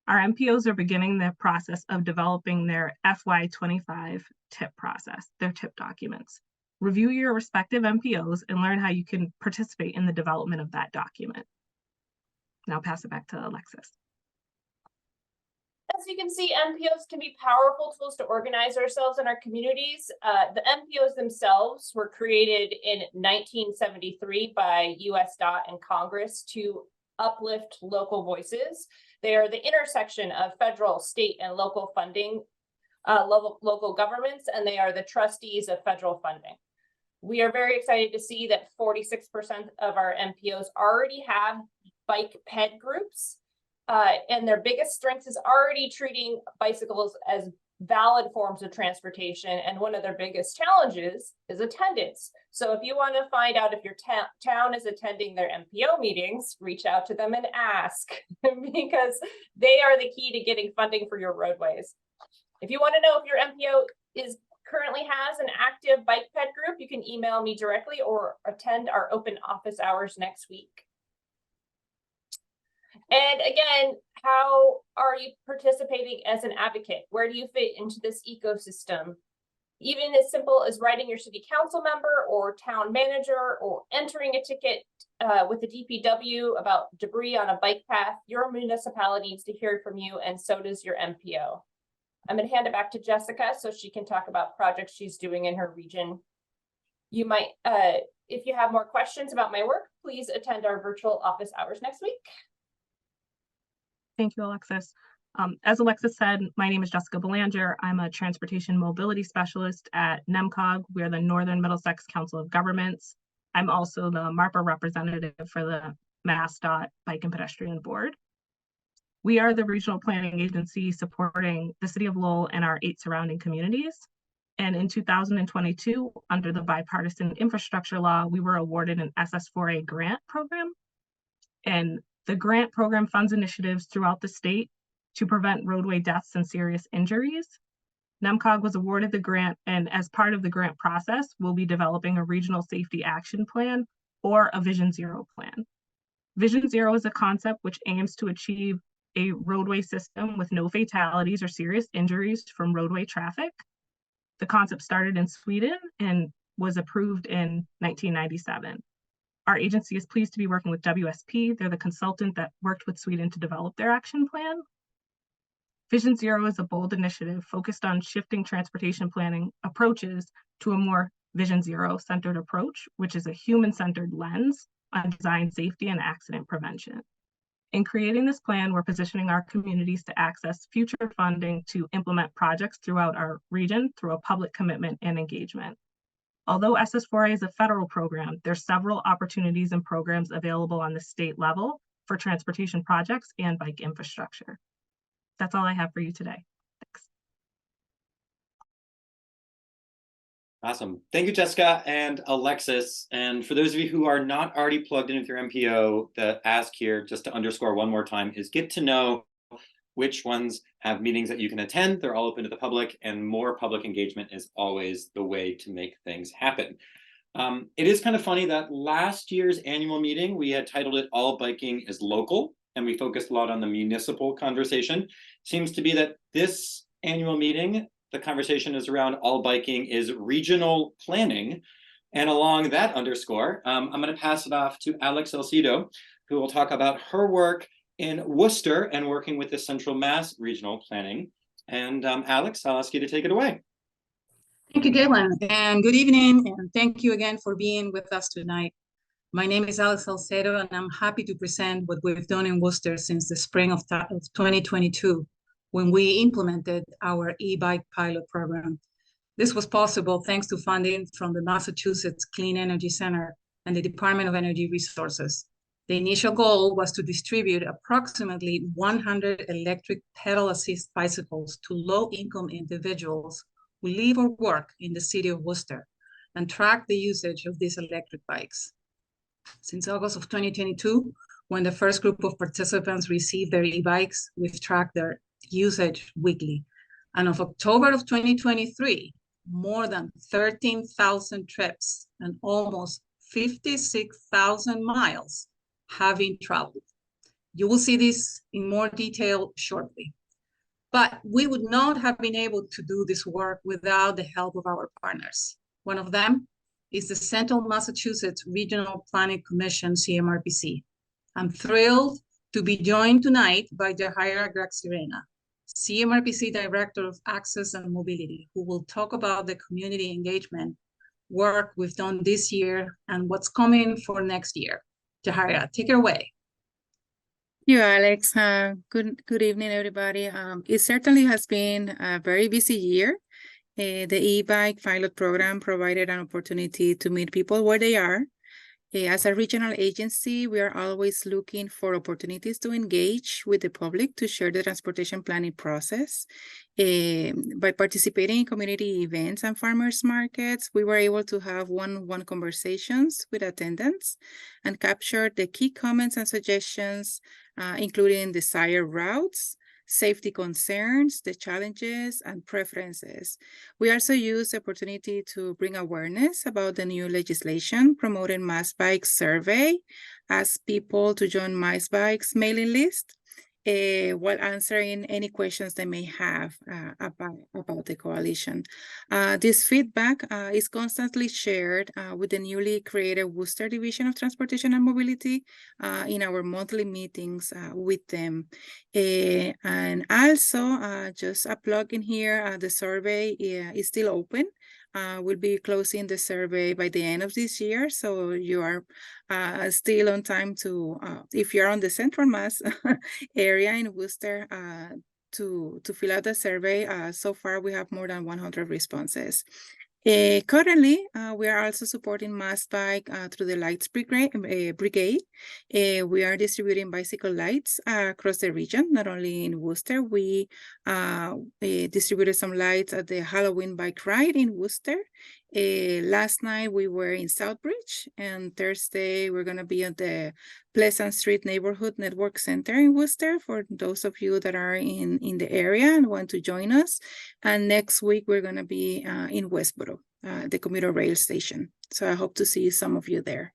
Our MPOs are beginning the process of developing their FY25 TIP process, their TIP documents. Review your respective MPOs and learn how you can participate in the development of that document. Now I'll pass it back to Alexis. As you can see, MPOs can be powerful tools to organize ourselves in our communities. The MPOs themselves were created in 1973 by US DOT and Congress to uplift local voices. They are the intersection of federal, state, and local funding, local governments, and they are the trustees of federal funding. We are very excited to see that 46% of our MPOs already have bike ped groups. And their biggest strength is already treating bicycles as valid forms of transportation. And one of their biggest challenges is attendance. So if you want to find out if your town is attending their MPO meetings, reach out to them and ask, because they are the key to getting funding for your roadways. If you want to know if your MPO currently has an active bike ped group, you can email me directly or attend our open office hours next week. And again, how are you participating as an advocate? Where do you fit into this ecosystem? Even as simple as writing your city council member or town manager or entering a ticket with the DPW about debris on a bike path, your municipality needs to hear from you, and so does your MPO. I'm going to hand it back to Jessica so she can talk about projects she's doing in her region. You might, if you have more questions about my work, please attend our virtual office hours next week. Thank you, Alexis. As Alexis said, my name is Jessica Belanger. I'm a transportation mobility specialist at NEMCOG. We are the Northern Middlesex Council of Governments. I'm also the MARPA representative for the MassDOT Bike and Pedestrian Board. We are the regional planning agency supporting the city of Lowell and our 8 surrounding communities. And in 2022, under the bipartisan infrastructure law, we were awarded an SS4A grant program. And the grant program funds initiatives throughout the state to prevent roadway deaths and serious injuries. NEMCOG was awarded the grant, and as part of the grant process, we'll be developing a regional safety action plan or a Vision Zero plan. Vision Zero is a concept which aims to achieve a roadway system with no fatalities or serious injuries from roadway traffic. The concept started in Sweden and was approved in 1997. Our agency is pleased to be working with WSP. They're the consultant that worked with Sweden to develop their action plan. Vision Zero is a bold initiative focused on shifting transportation planning approaches to a more Vision Zero centered approach, which is a human-centered lens on design safety and accident prevention. In creating this plan, we're positioning our communities to access future funding to implement projects throughout our region through a public commitment and engagement. Although SS4A is a federal program, there's several opportunities and programs available on the state level for transportation projects and bike infrastructure. That's all I have for you today. Thanks. Awesome. Thank you, Jessica and Alexis. And for those of you who are not already plugged in with your MPO, the ask here, just to underscore one more time, is get to know which ones have meetings that you can attend. They're all open to the public, and more public engagement is always the way to make things happen. It is kind of funny that last year's annual meeting, we had titled it All Biking is Local, and we focused a lot on the municipal conversation. Seems to be that this annual meeting, the conversation is around all biking is regional planning. And along that underscore, I'm going to pass it off to Alex Salcido, who will talk about her work in Worcester and working with the Central Mass Regional Planning. And Alex, I'll ask you to take it away. Thank you, Galen, and good evening, and thank you again for being with us tonight. My name is Alex Salcedo, and I'm happy to present what we've done in Worcester since the spring of 2022, when we implemented our e-bike pilot program. This was possible thanks to funding from the Massachusetts Clean Energy Center and the Department of Energy Resources. The initial goal was to distribute approximately 100 electric pedal assist bicycles to low-income individuals who live or work in the city of Worcester and track the usage of these electric bikes. Since August of 2022, when the first group of participants received their e-bikes, we've tracked their usage weekly. And of October of 2023, more than 13,000 trips and almost 56,000 miles have been traveled. You will see this in more detail shortly. But we would not have been able to do this work without the help of our partners. One of them is the Central Massachusetts Regional Planning Commission, CMRPC. I'm thrilled to be joined tonight by Jahaira Graxirena, CMRPC Director of Access and Mobility, who will talk about the community engagement work we've done this year and what's coming for next year. Jahaira, take it away. Thank you, Alex. Good evening, everybody. It certainly has been a very busy year. The e-bike pilot program provided an opportunity to meet people where they are. As a regional agency, we are always looking for opportunities to engage with the public to share the transportation planning process. By participating in community events and farmers markets, we were able to have one-on-one conversations with attendants and capture the key comments and suggestions, including desired routes, safety concerns, the challenges, and preferences. We also use the opportunity to bring awareness about the new legislation promoting MassBike survey, ask people to join MassBike's mailing list, while answering any questions they may have about the coalition. This feedback is constantly shared with the newly created Worcester Division of Transportation and Mobility in our monthly meetings with them. And also, just a plug in here, the survey is still open. We'll be closing the survey by the end of this year, so you are still on time to, if you're on the Central Mass area in Worcester, to fill out the survey. So far, we have more than 100 responses. Currently, we are also supporting MassBike through the Lights Brigade. We are distributing bicycle lights across the region, not only in Worcester. We distributed some lights at the Halloween bike ride in Worcester. Last night, we were in Southbridge, and Thursday, we're going to be at the Pleasant Street Neighborhood Network Center in Worcester for those of you that are in the area and want to join us. And next week, we're going to be in Westboro, the commuter rail station. So I hope to see some of you there.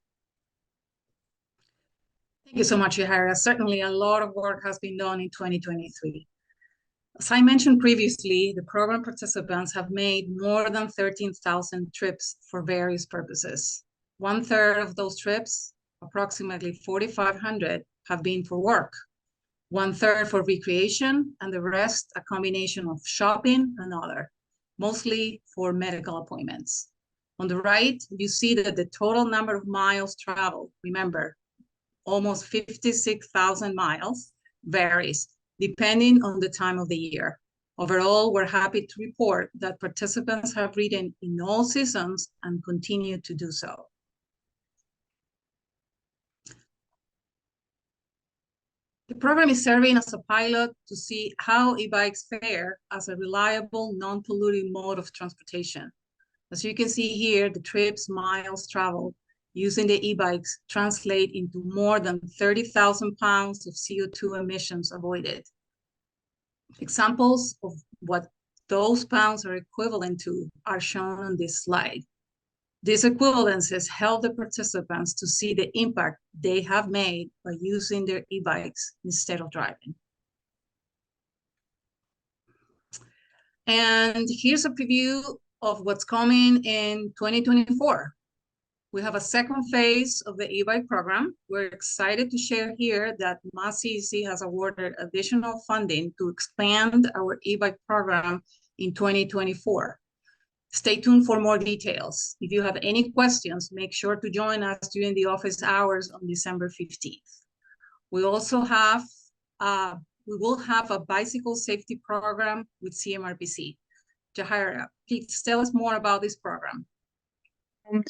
Thank you so much, Jahaira. Certainly a lot of work has been done in 2023. As I mentioned previously, the program participants have made more than 13,000 trips for various purposes. 1/3 of those trips, approximately 4,500, have been for work, 1/3 for recreation, and the rest a combination of shopping and other, mostly for medical appointments. On the right, you see that the total number of miles traveled, remember, almost 56,000 miles, varies depending on the time of the year. Overall, we're happy to report that participants have ridden in all seasons and continue to do so. The program is serving as a pilot to see how e-bikes fare as a reliable, non-polluting mode of transportation. As you can see here, the trips, miles traveled using the e-bikes translate into more than 30,000 pounds of CO2 emissions avoided. Examples of what those pounds are equivalent to are shown on this slide. These equivalences help the participants to see the impact they have made by using their e-bikes instead of driving. And here's a preview of what's coming in 2024. We have a second phase of the e-bike program. We're excited to share here that MassCC has awarded additional funding to expand our e-bike program in 2024. Stay tuned for more details. If you have any questions, make sure to join us during the office hours on December 15th. We also have, we will have a bicycle safety program with CMRPC. Jahaira, please tell us more about this program.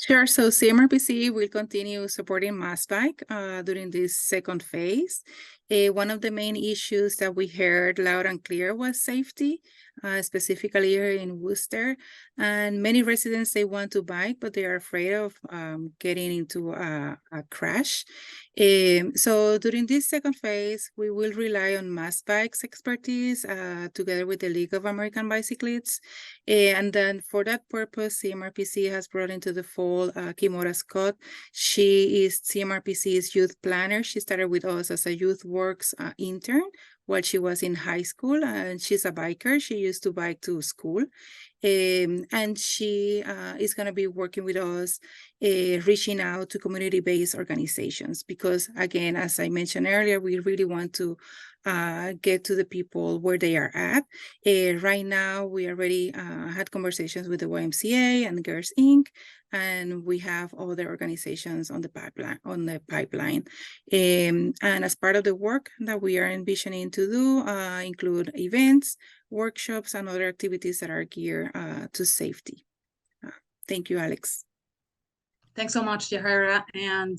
Sure. So CMRPC will continue supporting MassBike during this second phase. One of the main issues that we heard loud and clear was safety, specifically here in Worcester. And many residents, they want to bike, but they are afraid of getting into a crash. So during this second phase, we will rely on MassBike's expertise together with the League of American Bicyclists. And then for that purpose, CMRPC has brought into the fold Kimora Scott. She is CMRPC's youth planner. She started with us as a Youth Works intern while she was in high school, and she's a biker. She used to bike to school. And she is going to be working with us, reaching out to community-based organizations, because again, as I mentioned earlier, we really want to get to the people where they are at. Right now, we already had conversations with the YMCA and Girls Inc., and we have other organizations on the pipeline. And as part of the work that we are envisioning to do, include events, workshops, and other activities that are geared to safety. Thank you, Alex. Thanks so much, Jahaira. And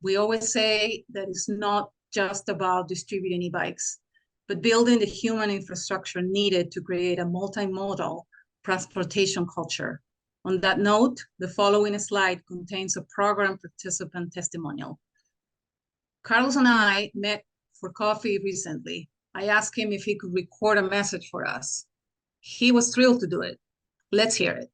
we always say that it's not just about distributing e-bikes, but building the human infrastructure needed to create a multimodal transportation culture. On that note, the following slide contains a program participant testimonial. Carlos and I met for coffee recently. I asked him if he could record a message for us. He was thrilled to do it. Let's hear it.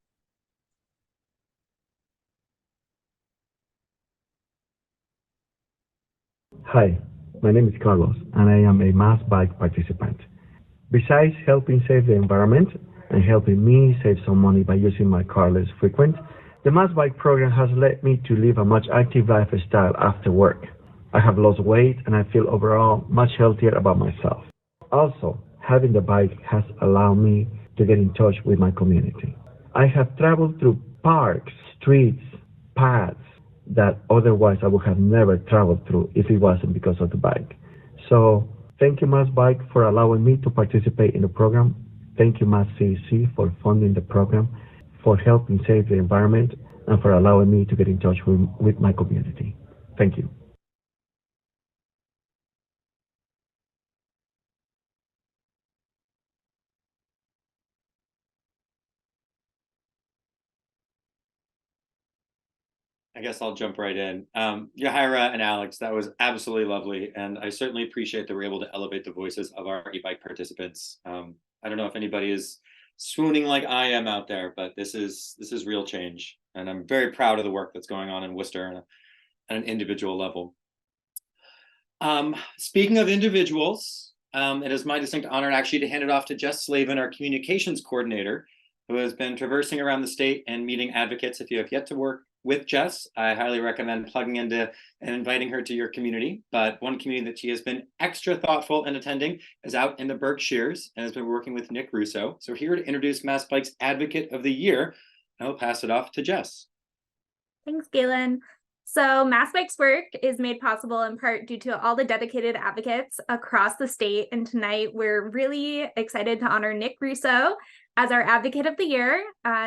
Hi, my name is Carlos, and I am a MassBike participant. Besides helping save the environment and helping me save some money by using my car less frequent, the MassBike program has led me to live a much active lifestyle after work. I have lost weight, and I feel overall much healthier about myself. Also, having the bike has allowed me to get in touch with my community. I have traveled through parks, streets, paths that otherwise I would have never traveled through if it wasn't because of the bike. So thank you, MassBike, for allowing me to participate in the program. Thank you, MassCC, for funding the program, for helping save the environment, and for allowing me to get in touch with my community. Thank you. I guess I'll jump right in. Jahaira and Alex, that was absolutely lovely. And I certainly appreciate that we're able to elevate the voices of our e-bike participants. I don't know if anybody is swooning like I am out there, but this is real change. And I'm very proud of the work that's going on in Worcester at an individual level. Speaking of individuals, it is my distinct honor actually to hand it off to Jess Slavin, our communications coordinator, who has been traversing around the state and meeting advocates. If you have yet to work with Jess, I highly recommend plugging into and inviting her to your community. But one community that she has been extra thoughtful in attending is out in the Berkshires and has been working with Nick Russo. So here to introduce MassBike's Advocate of the Year, I will pass it off to Jess. Thanks, Galen. So MassBike's work is made possible in part due to all the dedicated advocates across the state. And tonight we're really excited to honor Nick Russo as our Advocate of the Year.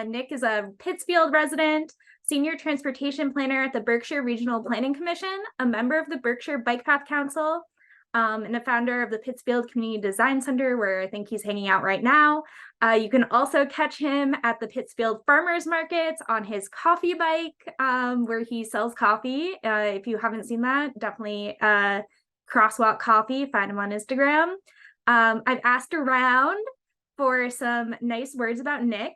Nick is a Pittsfield resident, Senior Transportation Planner at the Berkshire Regional Planning Commission, a member of the Berkshire Bike Path Council, and the founder of the Pittsfield Community Design Center, where I think he's hanging out right now. You can also catch him at the Pittsfield Farmers Markets on his coffee bike, where he sells coffee. If you haven't seen that, definitely Crosswalk Coffee, find him on Instagram. I've asked around for some nice words about Nick.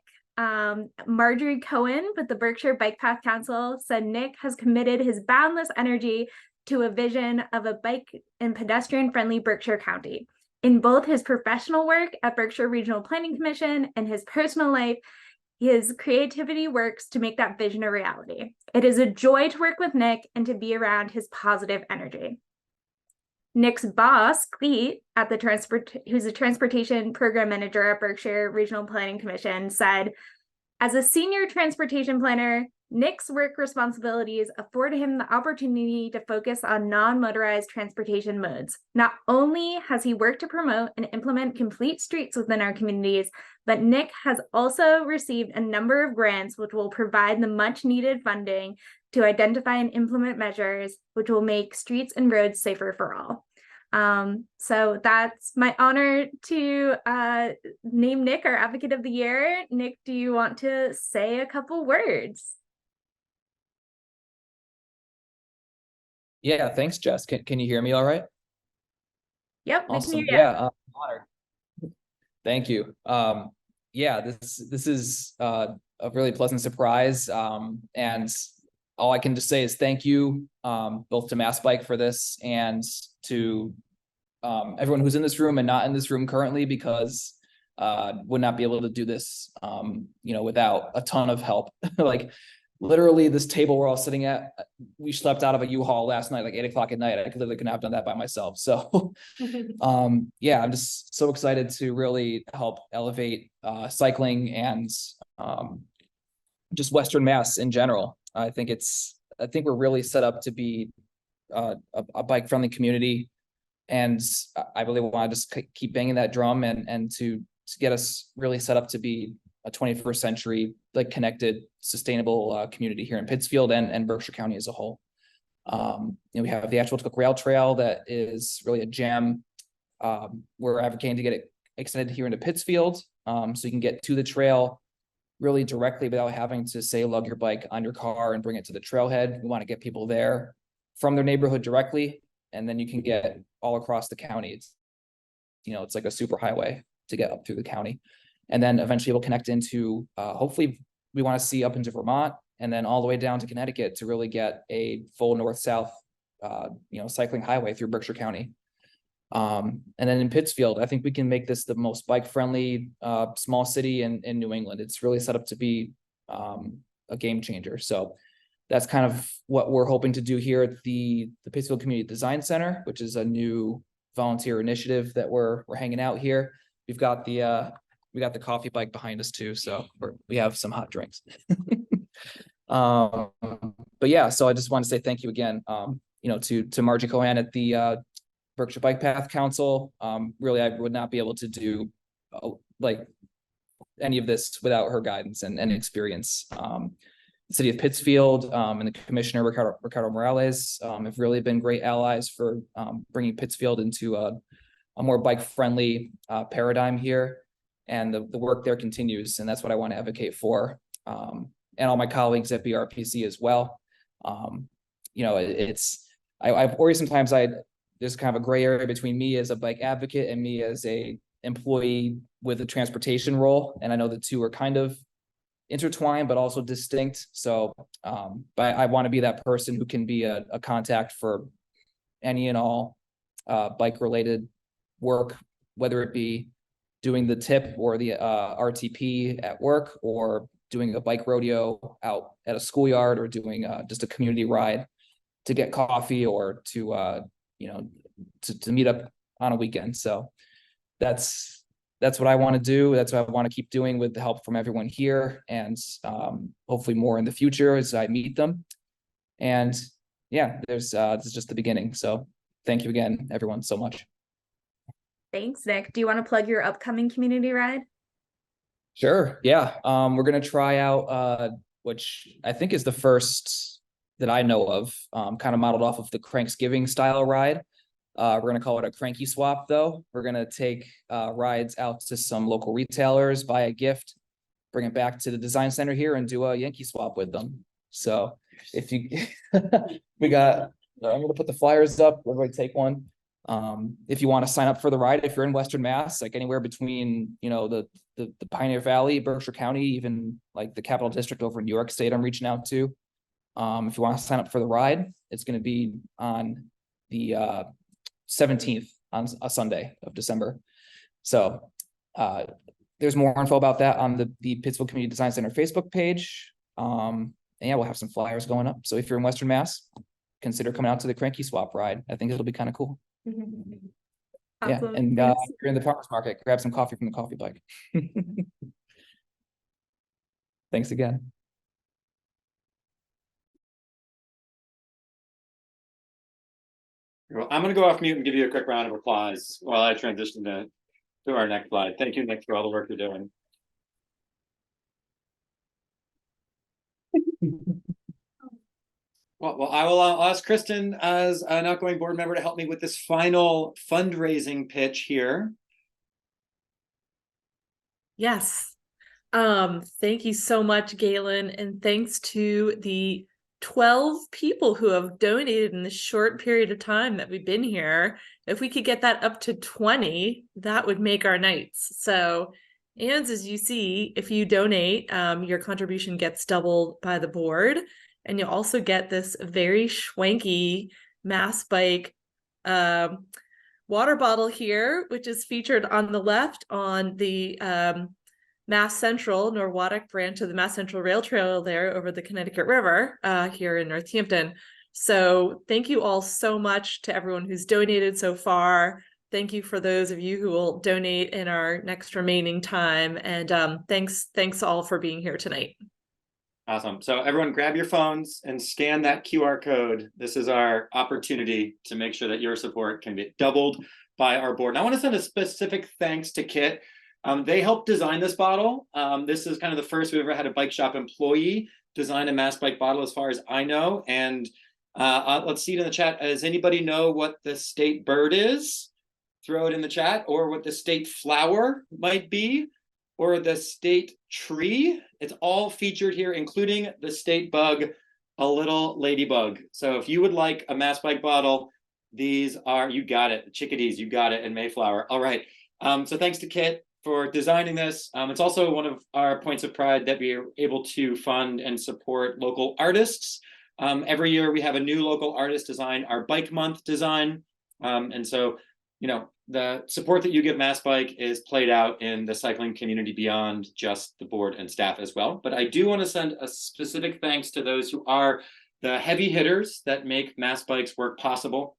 Marjorie Cohen with the Berkshire Bike Path Council said Nick has committed his boundless energy to a vision of a bike and pedestrian friendly Berkshire County. In both his professional work at Berkshire Regional Planning Commission and his personal life, his creativity works to make that vision a reality. It is a joy to work with Nick and to be around his positive energy. Nick's boss, Cleet, who's a transportation program manager at Berkshire Regional Planning Commission, said, as a senior transportation planner, Nick's work responsibilities afford him the opportunity to focus on non-motorized transportation modes. Not only has he worked to promote and implement complete streets within our communities, but Nick has also received a number of grants which will provide the much needed funding to identify and implement measures which will make streets and roads safer for all. So that's my honor to name Nick our Advocate of the Year. Nick, do you want to say a couple words? Yeah, thanks, Jess. Can you hear me all right? Yep, Awesome. we can hear you. Yeah, honor. Thank you. Yeah, this is a really pleasant surprise. And all I can just say is thank you both to MassBike for this and to everyone who's in this room and not in this room currently, because would not be able to do this without a ton of help. Like literally this table we're all sitting at, we slept out of a U-Haul last night, like 8 o'clock at night. I literally couldn't have done that by myself. So yeah, I'm just so excited to really help elevate cycling and just Western Mass in general. I think we're really set up to be a bike friendly community. And I really want to just keep banging that drum and to get us really set up to be a 21st century, like connected, sustainable community here in Pittsfield and Berkshire County as a whole. We have the Asheville Rail Trail that is really a gem. We're advocating to get it extended here into Pittsfield, so you can get to the trail really directly without having to say lug your bike on your car and bring it to the trailhead. We want to get people there from their neighborhood directly, and then you can get all across the county. It's like a super highway to get up through the county. And then eventually we'll connect into, hopefully we want to see up into Vermont and then all the way down to Connecticut to really get a full north-south, cycling highway through Berkshire County. And then in Pittsfield, I think we can make this the most bike-friendly small city in New England. It's really set up to be a game changer. So that's kind of what we're hoping to do here at the Pittsfield Community Design Center, which is a new volunteer initiative that we're hanging out here. We got the coffee bike behind us too, so we have some hot drinks. But yeah, so I just want to say thank you again, to Margie Cohen at the Berkshire Bike Path Council. Really, I would not be able to do like any of this without her guidance and experience. The city of Pittsfield and the commissioner Ricardo Morales have really been great allies for bringing Pittsfield into a more bike-friendly paradigm here. And the work there continues, and that's what I want to advocate for. And all my colleagues at BRPC as well. I've worried sometimes there's kind of a gray area between me as a bike advocate and me as a employee with a transportation role. And I know the two are kind of intertwined, but also distinct. So, but I want to be that person who can be a contact for any and all bike related work, whether it be doing the tip or the RTP at work, or doing a bike rodeo out at a schoolyard, or doing just a community ride to get coffee, or to meet up on a weekend. So that's what I want to do. That's what I want to keep doing with the help from everyone here, and hopefully more in the future as I meet them. And yeah, this is just the beginning. So thank you again, everyone, so much. Thanks, Nick. Do you want to plug your upcoming community ride? Sure. Yeah. We're going to try out, which I think is the first that I know of, kind of modeled off of the Cranksgiving style ride. We're going to call it a cranky swap, though. We're going to take rides out to some local retailers, buy a gift, bring it back to the design center here and do a Yankee swap with them. So if you, I'm going to put the flyers up. Everybody take one. If you want to sign up for the ride, if you're in Western Mass, like anywhere between, the Pioneer Valley, Berkshire County, even like the Capital District over in New York State, I'm reaching out to. If you want to sign up for the ride, it's going to be on the 17th on a Sunday of December. So there's more info about that on the Pittsville Community Design Center Facebook page. And yeah, we'll have some flyers going up. So if you're in Western Mass, consider coming out to the cranky swap ride. I think it'll be kind of cool. Yeah, Awesome. and Thanks. if you're in the farmers market, grab some coffee from the coffee bike. Thanks again. Well, I'm going to go off mute and give you a quick round of applause while I transition to our next slide. Thank you, Nick, for all the work you're doing. Well, I'll ask Kristen as an outgoing board member to help me with this final fundraising pitch here. Yes. Thank you so much, Galen, and thanks to the 12 people who have donated in this short period of time that we've been here. If we could get that up to 20, that would make our nights. So, and as you see, if you donate, your contribution gets doubled by the board, and you'll also get this very schwanky MassBike water bottle here, which is featured on the left on the Mass Central Norwalk branch of the Mass Central Rail Trail there over the Connecticut River here in Northampton. So thank you all so much to everyone who's donated so far. Thank you for those of you who will donate in our next remaining time. And thanks all for being here tonight. Awesome. So everyone grab your phones and scan that QR code. This is our opportunity to make sure that your support can be doubled by our board. And I want to send a specific thanks to Kit. They helped design this bottle. This is kind of the first we've ever had a bike shop employee design a MassBike bottle, as far as I know. And let's see it in the chat. Does anybody know what the state bird is? Throw it in the chat, or what the state flower might be, or the state tree. It's all featured here, including the state bug, a little ladybug. So if you would like a MassBike bottle, these are, you got it, the chickadees, you got it, and Mayflower. All right. So thanks to Kit for designing this. It's also one of our points of pride that we are able to fund and support local artists. Every year we have a new local artist design our Bike Month design. And so, the support that you give MassBike is played out in the cycling community beyond just the board and staff as well. But I do want to send a specific thanks to those who are the heavy hitters that make MassBike's work possible.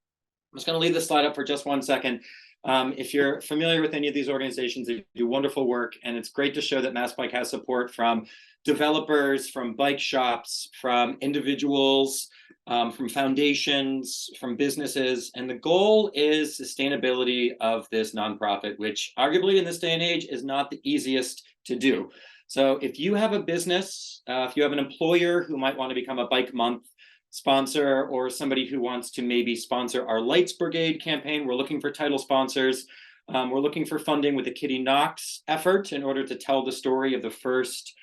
I'm just going to leave this slide up for just 1 second. If you're familiar with any of these organizations, they do wonderful work, and it's great to show that MassBike has support from developers, from bike shops, from individuals, from foundations, from businesses. And the goal is sustainability of this nonprofit, which arguably in this day and age is not the easiest to do. So if you have a business, if you have an employer who might want to become a Bike Month sponsor, or somebody who wants to maybe sponsor our Lights Brigade campaign, we're looking for title sponsors. We're looking for funding with the Kitty Knox effort in order to tell the story of the first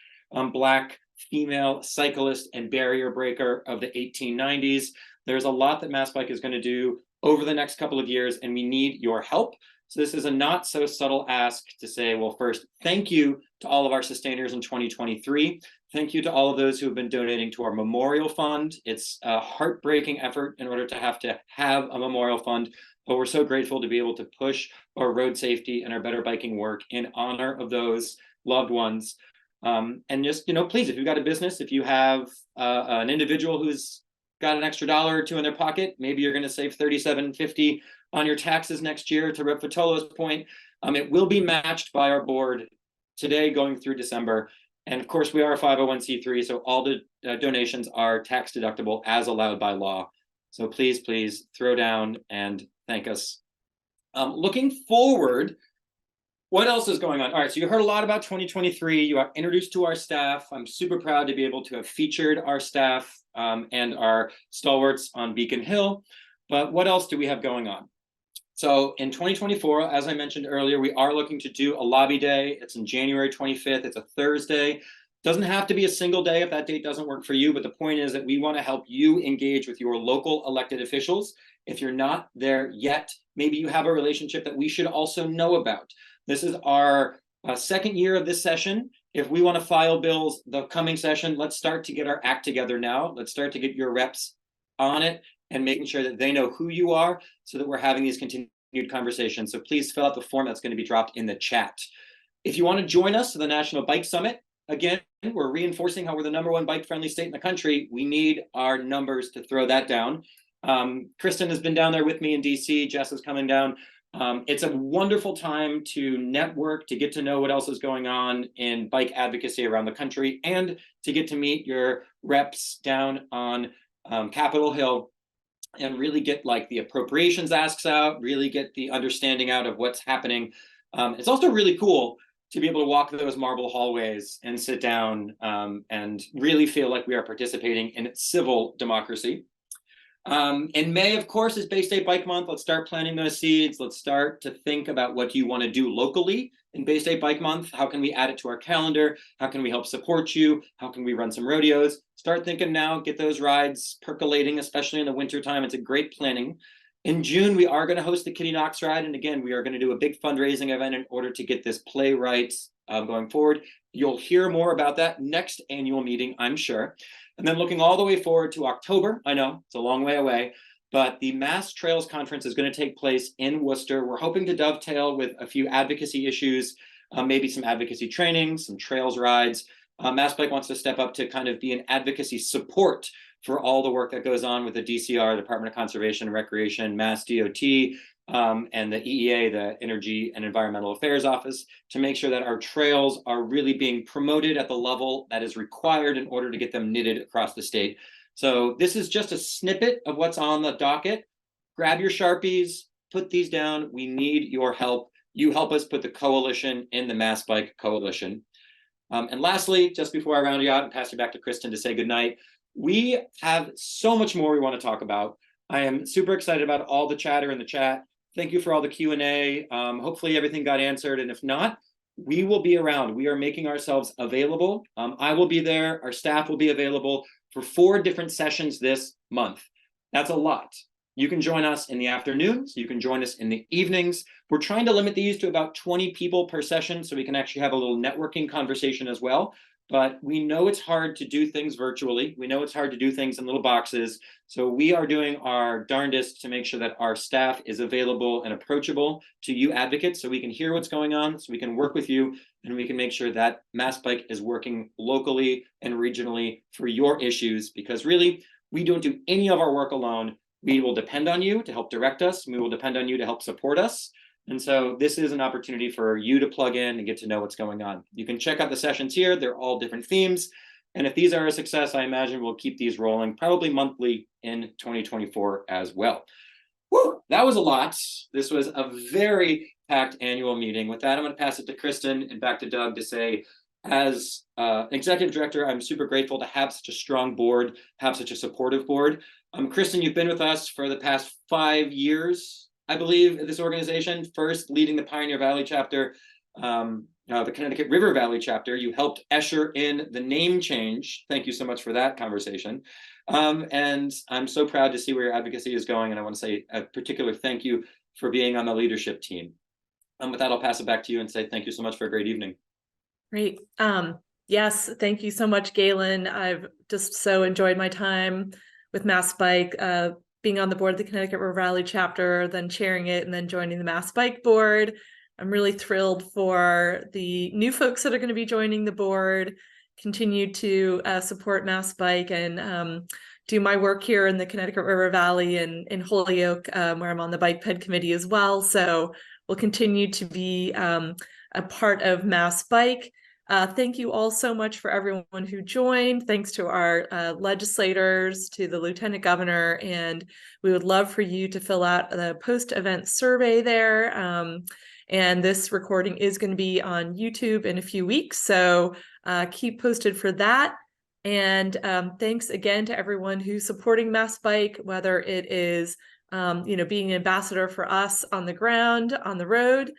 Black female cyclist and barrier breaker of the 1890s. There's a lot that MassBike is going to do over the next couple of years, and we need your help. So this is a not so subtle ask to say, well, first, thank you to all of our sustainers in 2023. Thank you to all of those who have been donating to our memorial fund. It's a heartbreaking effort in order to have a memorial fund, but we're so grateful to be able to push our road safety and our better biking work in honor of those loved ones. And just, please, if you've got a business, if you have an individual who's got an extra $1 or $2 in their pocket, maybe you're going to save $37.50 on your taxes next year. To Rep Vitolo's point, it will be matched by our board today going through December. And of course, we are a 501c3, so all the donations are tax deductible as allowed by law. So please throw down and thank us. Looking forward, what else is going on? All right, so you heard a lot about 2023. You are introduced to our staff. I'm super proud to be able to have featured our staff and our stalwarts on Beacon Hill. But what else do we have going on? So in 2024, as I mentioned earlier, we are looking to do a lobby day. It's on January 25th. It's a Thursday. Doesn't have to be a single day if that date doesn't work for you, but the point is that we want to help you engage with your local elected officials. If you're not there yet, maybe you have a relationship that we should also know about. This is our second year of this session. If we want to file bills the coming session, let's start to get our act together now. Let's start to get your reps on it and making sure that they know who you are so that we're having these continued conversations. So please fill out the form that's going to be dropped in the chat. If you want to join us to the National Bike Summit, again, we're reinforcing how we're the #1 bike-friendly state in the country. We need our numbers to throw that down. Kristen has been down there with me in DC. Jess is coming down. It's a wonderful time to network, to get to know what else is going on in bike advocacy around the country, and to get to meet your reps down on Capitol Hill and really get like the appropriations asks out, really get the understanding out of what's happening. It's also really cool to be able to walk those marble hallways and sit down and really feel like we are participating in civil democracy. In May, of course, is Bay State Bike Month. Let's start planting those seeds. Let's start to think about what you want to do locally in Bay State Bike Month. How can we add it to our calendar? How can we help support you? How can we run some rodeos? Start thinking now, get those rides percolating, especially in the wintertime. It's a great planning. In June, we are going to host the Kitty Knox ride. And again, we are going to do a big fundraising event in order to get this playwright going forward. You'll hear more about that next annual meeting, I'm sure. And then looking all the way forward to October, I know it's a long way away, but the Mass Trails Conference is going to take place in Worcester. We're hoping to dovetail with a few advocacy issues, maybe some advocacy training, some trails rides. MassBike wants to step up to kind of be an advocacy support for all the work that goes on with the DCR, Department of Conservation and Recreation, Mass DOT, and the EEA, the Energy and Environmental Affairs Office, to make sure that our trails are really being promoted at the level that is required in order to get them knitted across the state. So this is just a snippet of what's on the docket. Grab your Sharpies, put these down. We need your help. You help us put the coalition in the MassBike Coalition. And lastly, just before I round you out and pass you back to Kristen to say goodnight, we have so much more we want to talk about. I am super excited about all the chatter in the chat. Thank you for all the Q&A. Hopefully everything got answered. And if not, we will be around. We are making ourselves available. I will be there. Our staff will be available for 4 different sessions this month. That's a lot. You can join us in the afternoons. You can join us in the evenings. We're trying to limit these to about 20 people per session so we can actually have a little networking conversation as well. But we know it's hard to do things virtually. We know it's hard to do things in little boxes. So we are doing our darndest to make sure that our staff is available and approachable to you advocates so we can hear what's going on, so we can work with you, and we can make sure that MassBike is working locally and regionally for your issues, because really, we don't do any of our work alone. We will depend on you to help direct us. We will depend on you to help support us. And so this is an opportunity for you to plug in and get to know what's going on. You can check out the sessions here. They're all different themes. And if these are a success, I imagine we'll keep these rolling probably monthly in 2024 as well. Woo, that was a lot. This was a very packed annual meeting. With that, I'm going to pass it to Kristen and back to Doug to say, as executive director, I'm super grateful to have such a strong board, have such a supportive board. Kristen, you've been with us for the past 5 years, I believe, at this organization, first leading the Pioneer Valley chapter, the Connecticut River Valley chapter. You helped usher in the name change. Thank you so much for that conversation. And I'm so proud to see where your advocacy is going. And I want to say a particular thank you for being on the leadership team. With that, I'll pass it back to you and say thank you so much for a great evening. Great. Yes, thank you so much, Galen. I've just so enjoyed my time with MassBike, being on the board of the Connecticut River Valley chapter, then chairing it, and then joining the MassBike board. I'm really thrilled for the new folks that are going to be joining the board, continue to support MassBike and do my work here in the Connecticut River Valley and in Holyoke, where I'm on the Bike Ped committee as well. So we'll continue to be a part of MassBike. Thank you all so much for everyone who joined. Thanks to our legislators, to the Lieutenant Governor, and we would love for you to fill out the post-event survey there. And this recording is going to be on YouTube in a few weeks, so keep posted for that. And thanks again to everyone who's supporting MassBike, whether it is being an ambassador for us on the ground, on the road,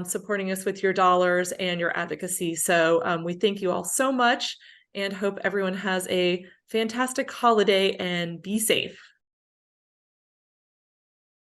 supporting us with your dollars and your advocacy. So we thank you all so much and hope everyone has a fantastic holiday and be safe.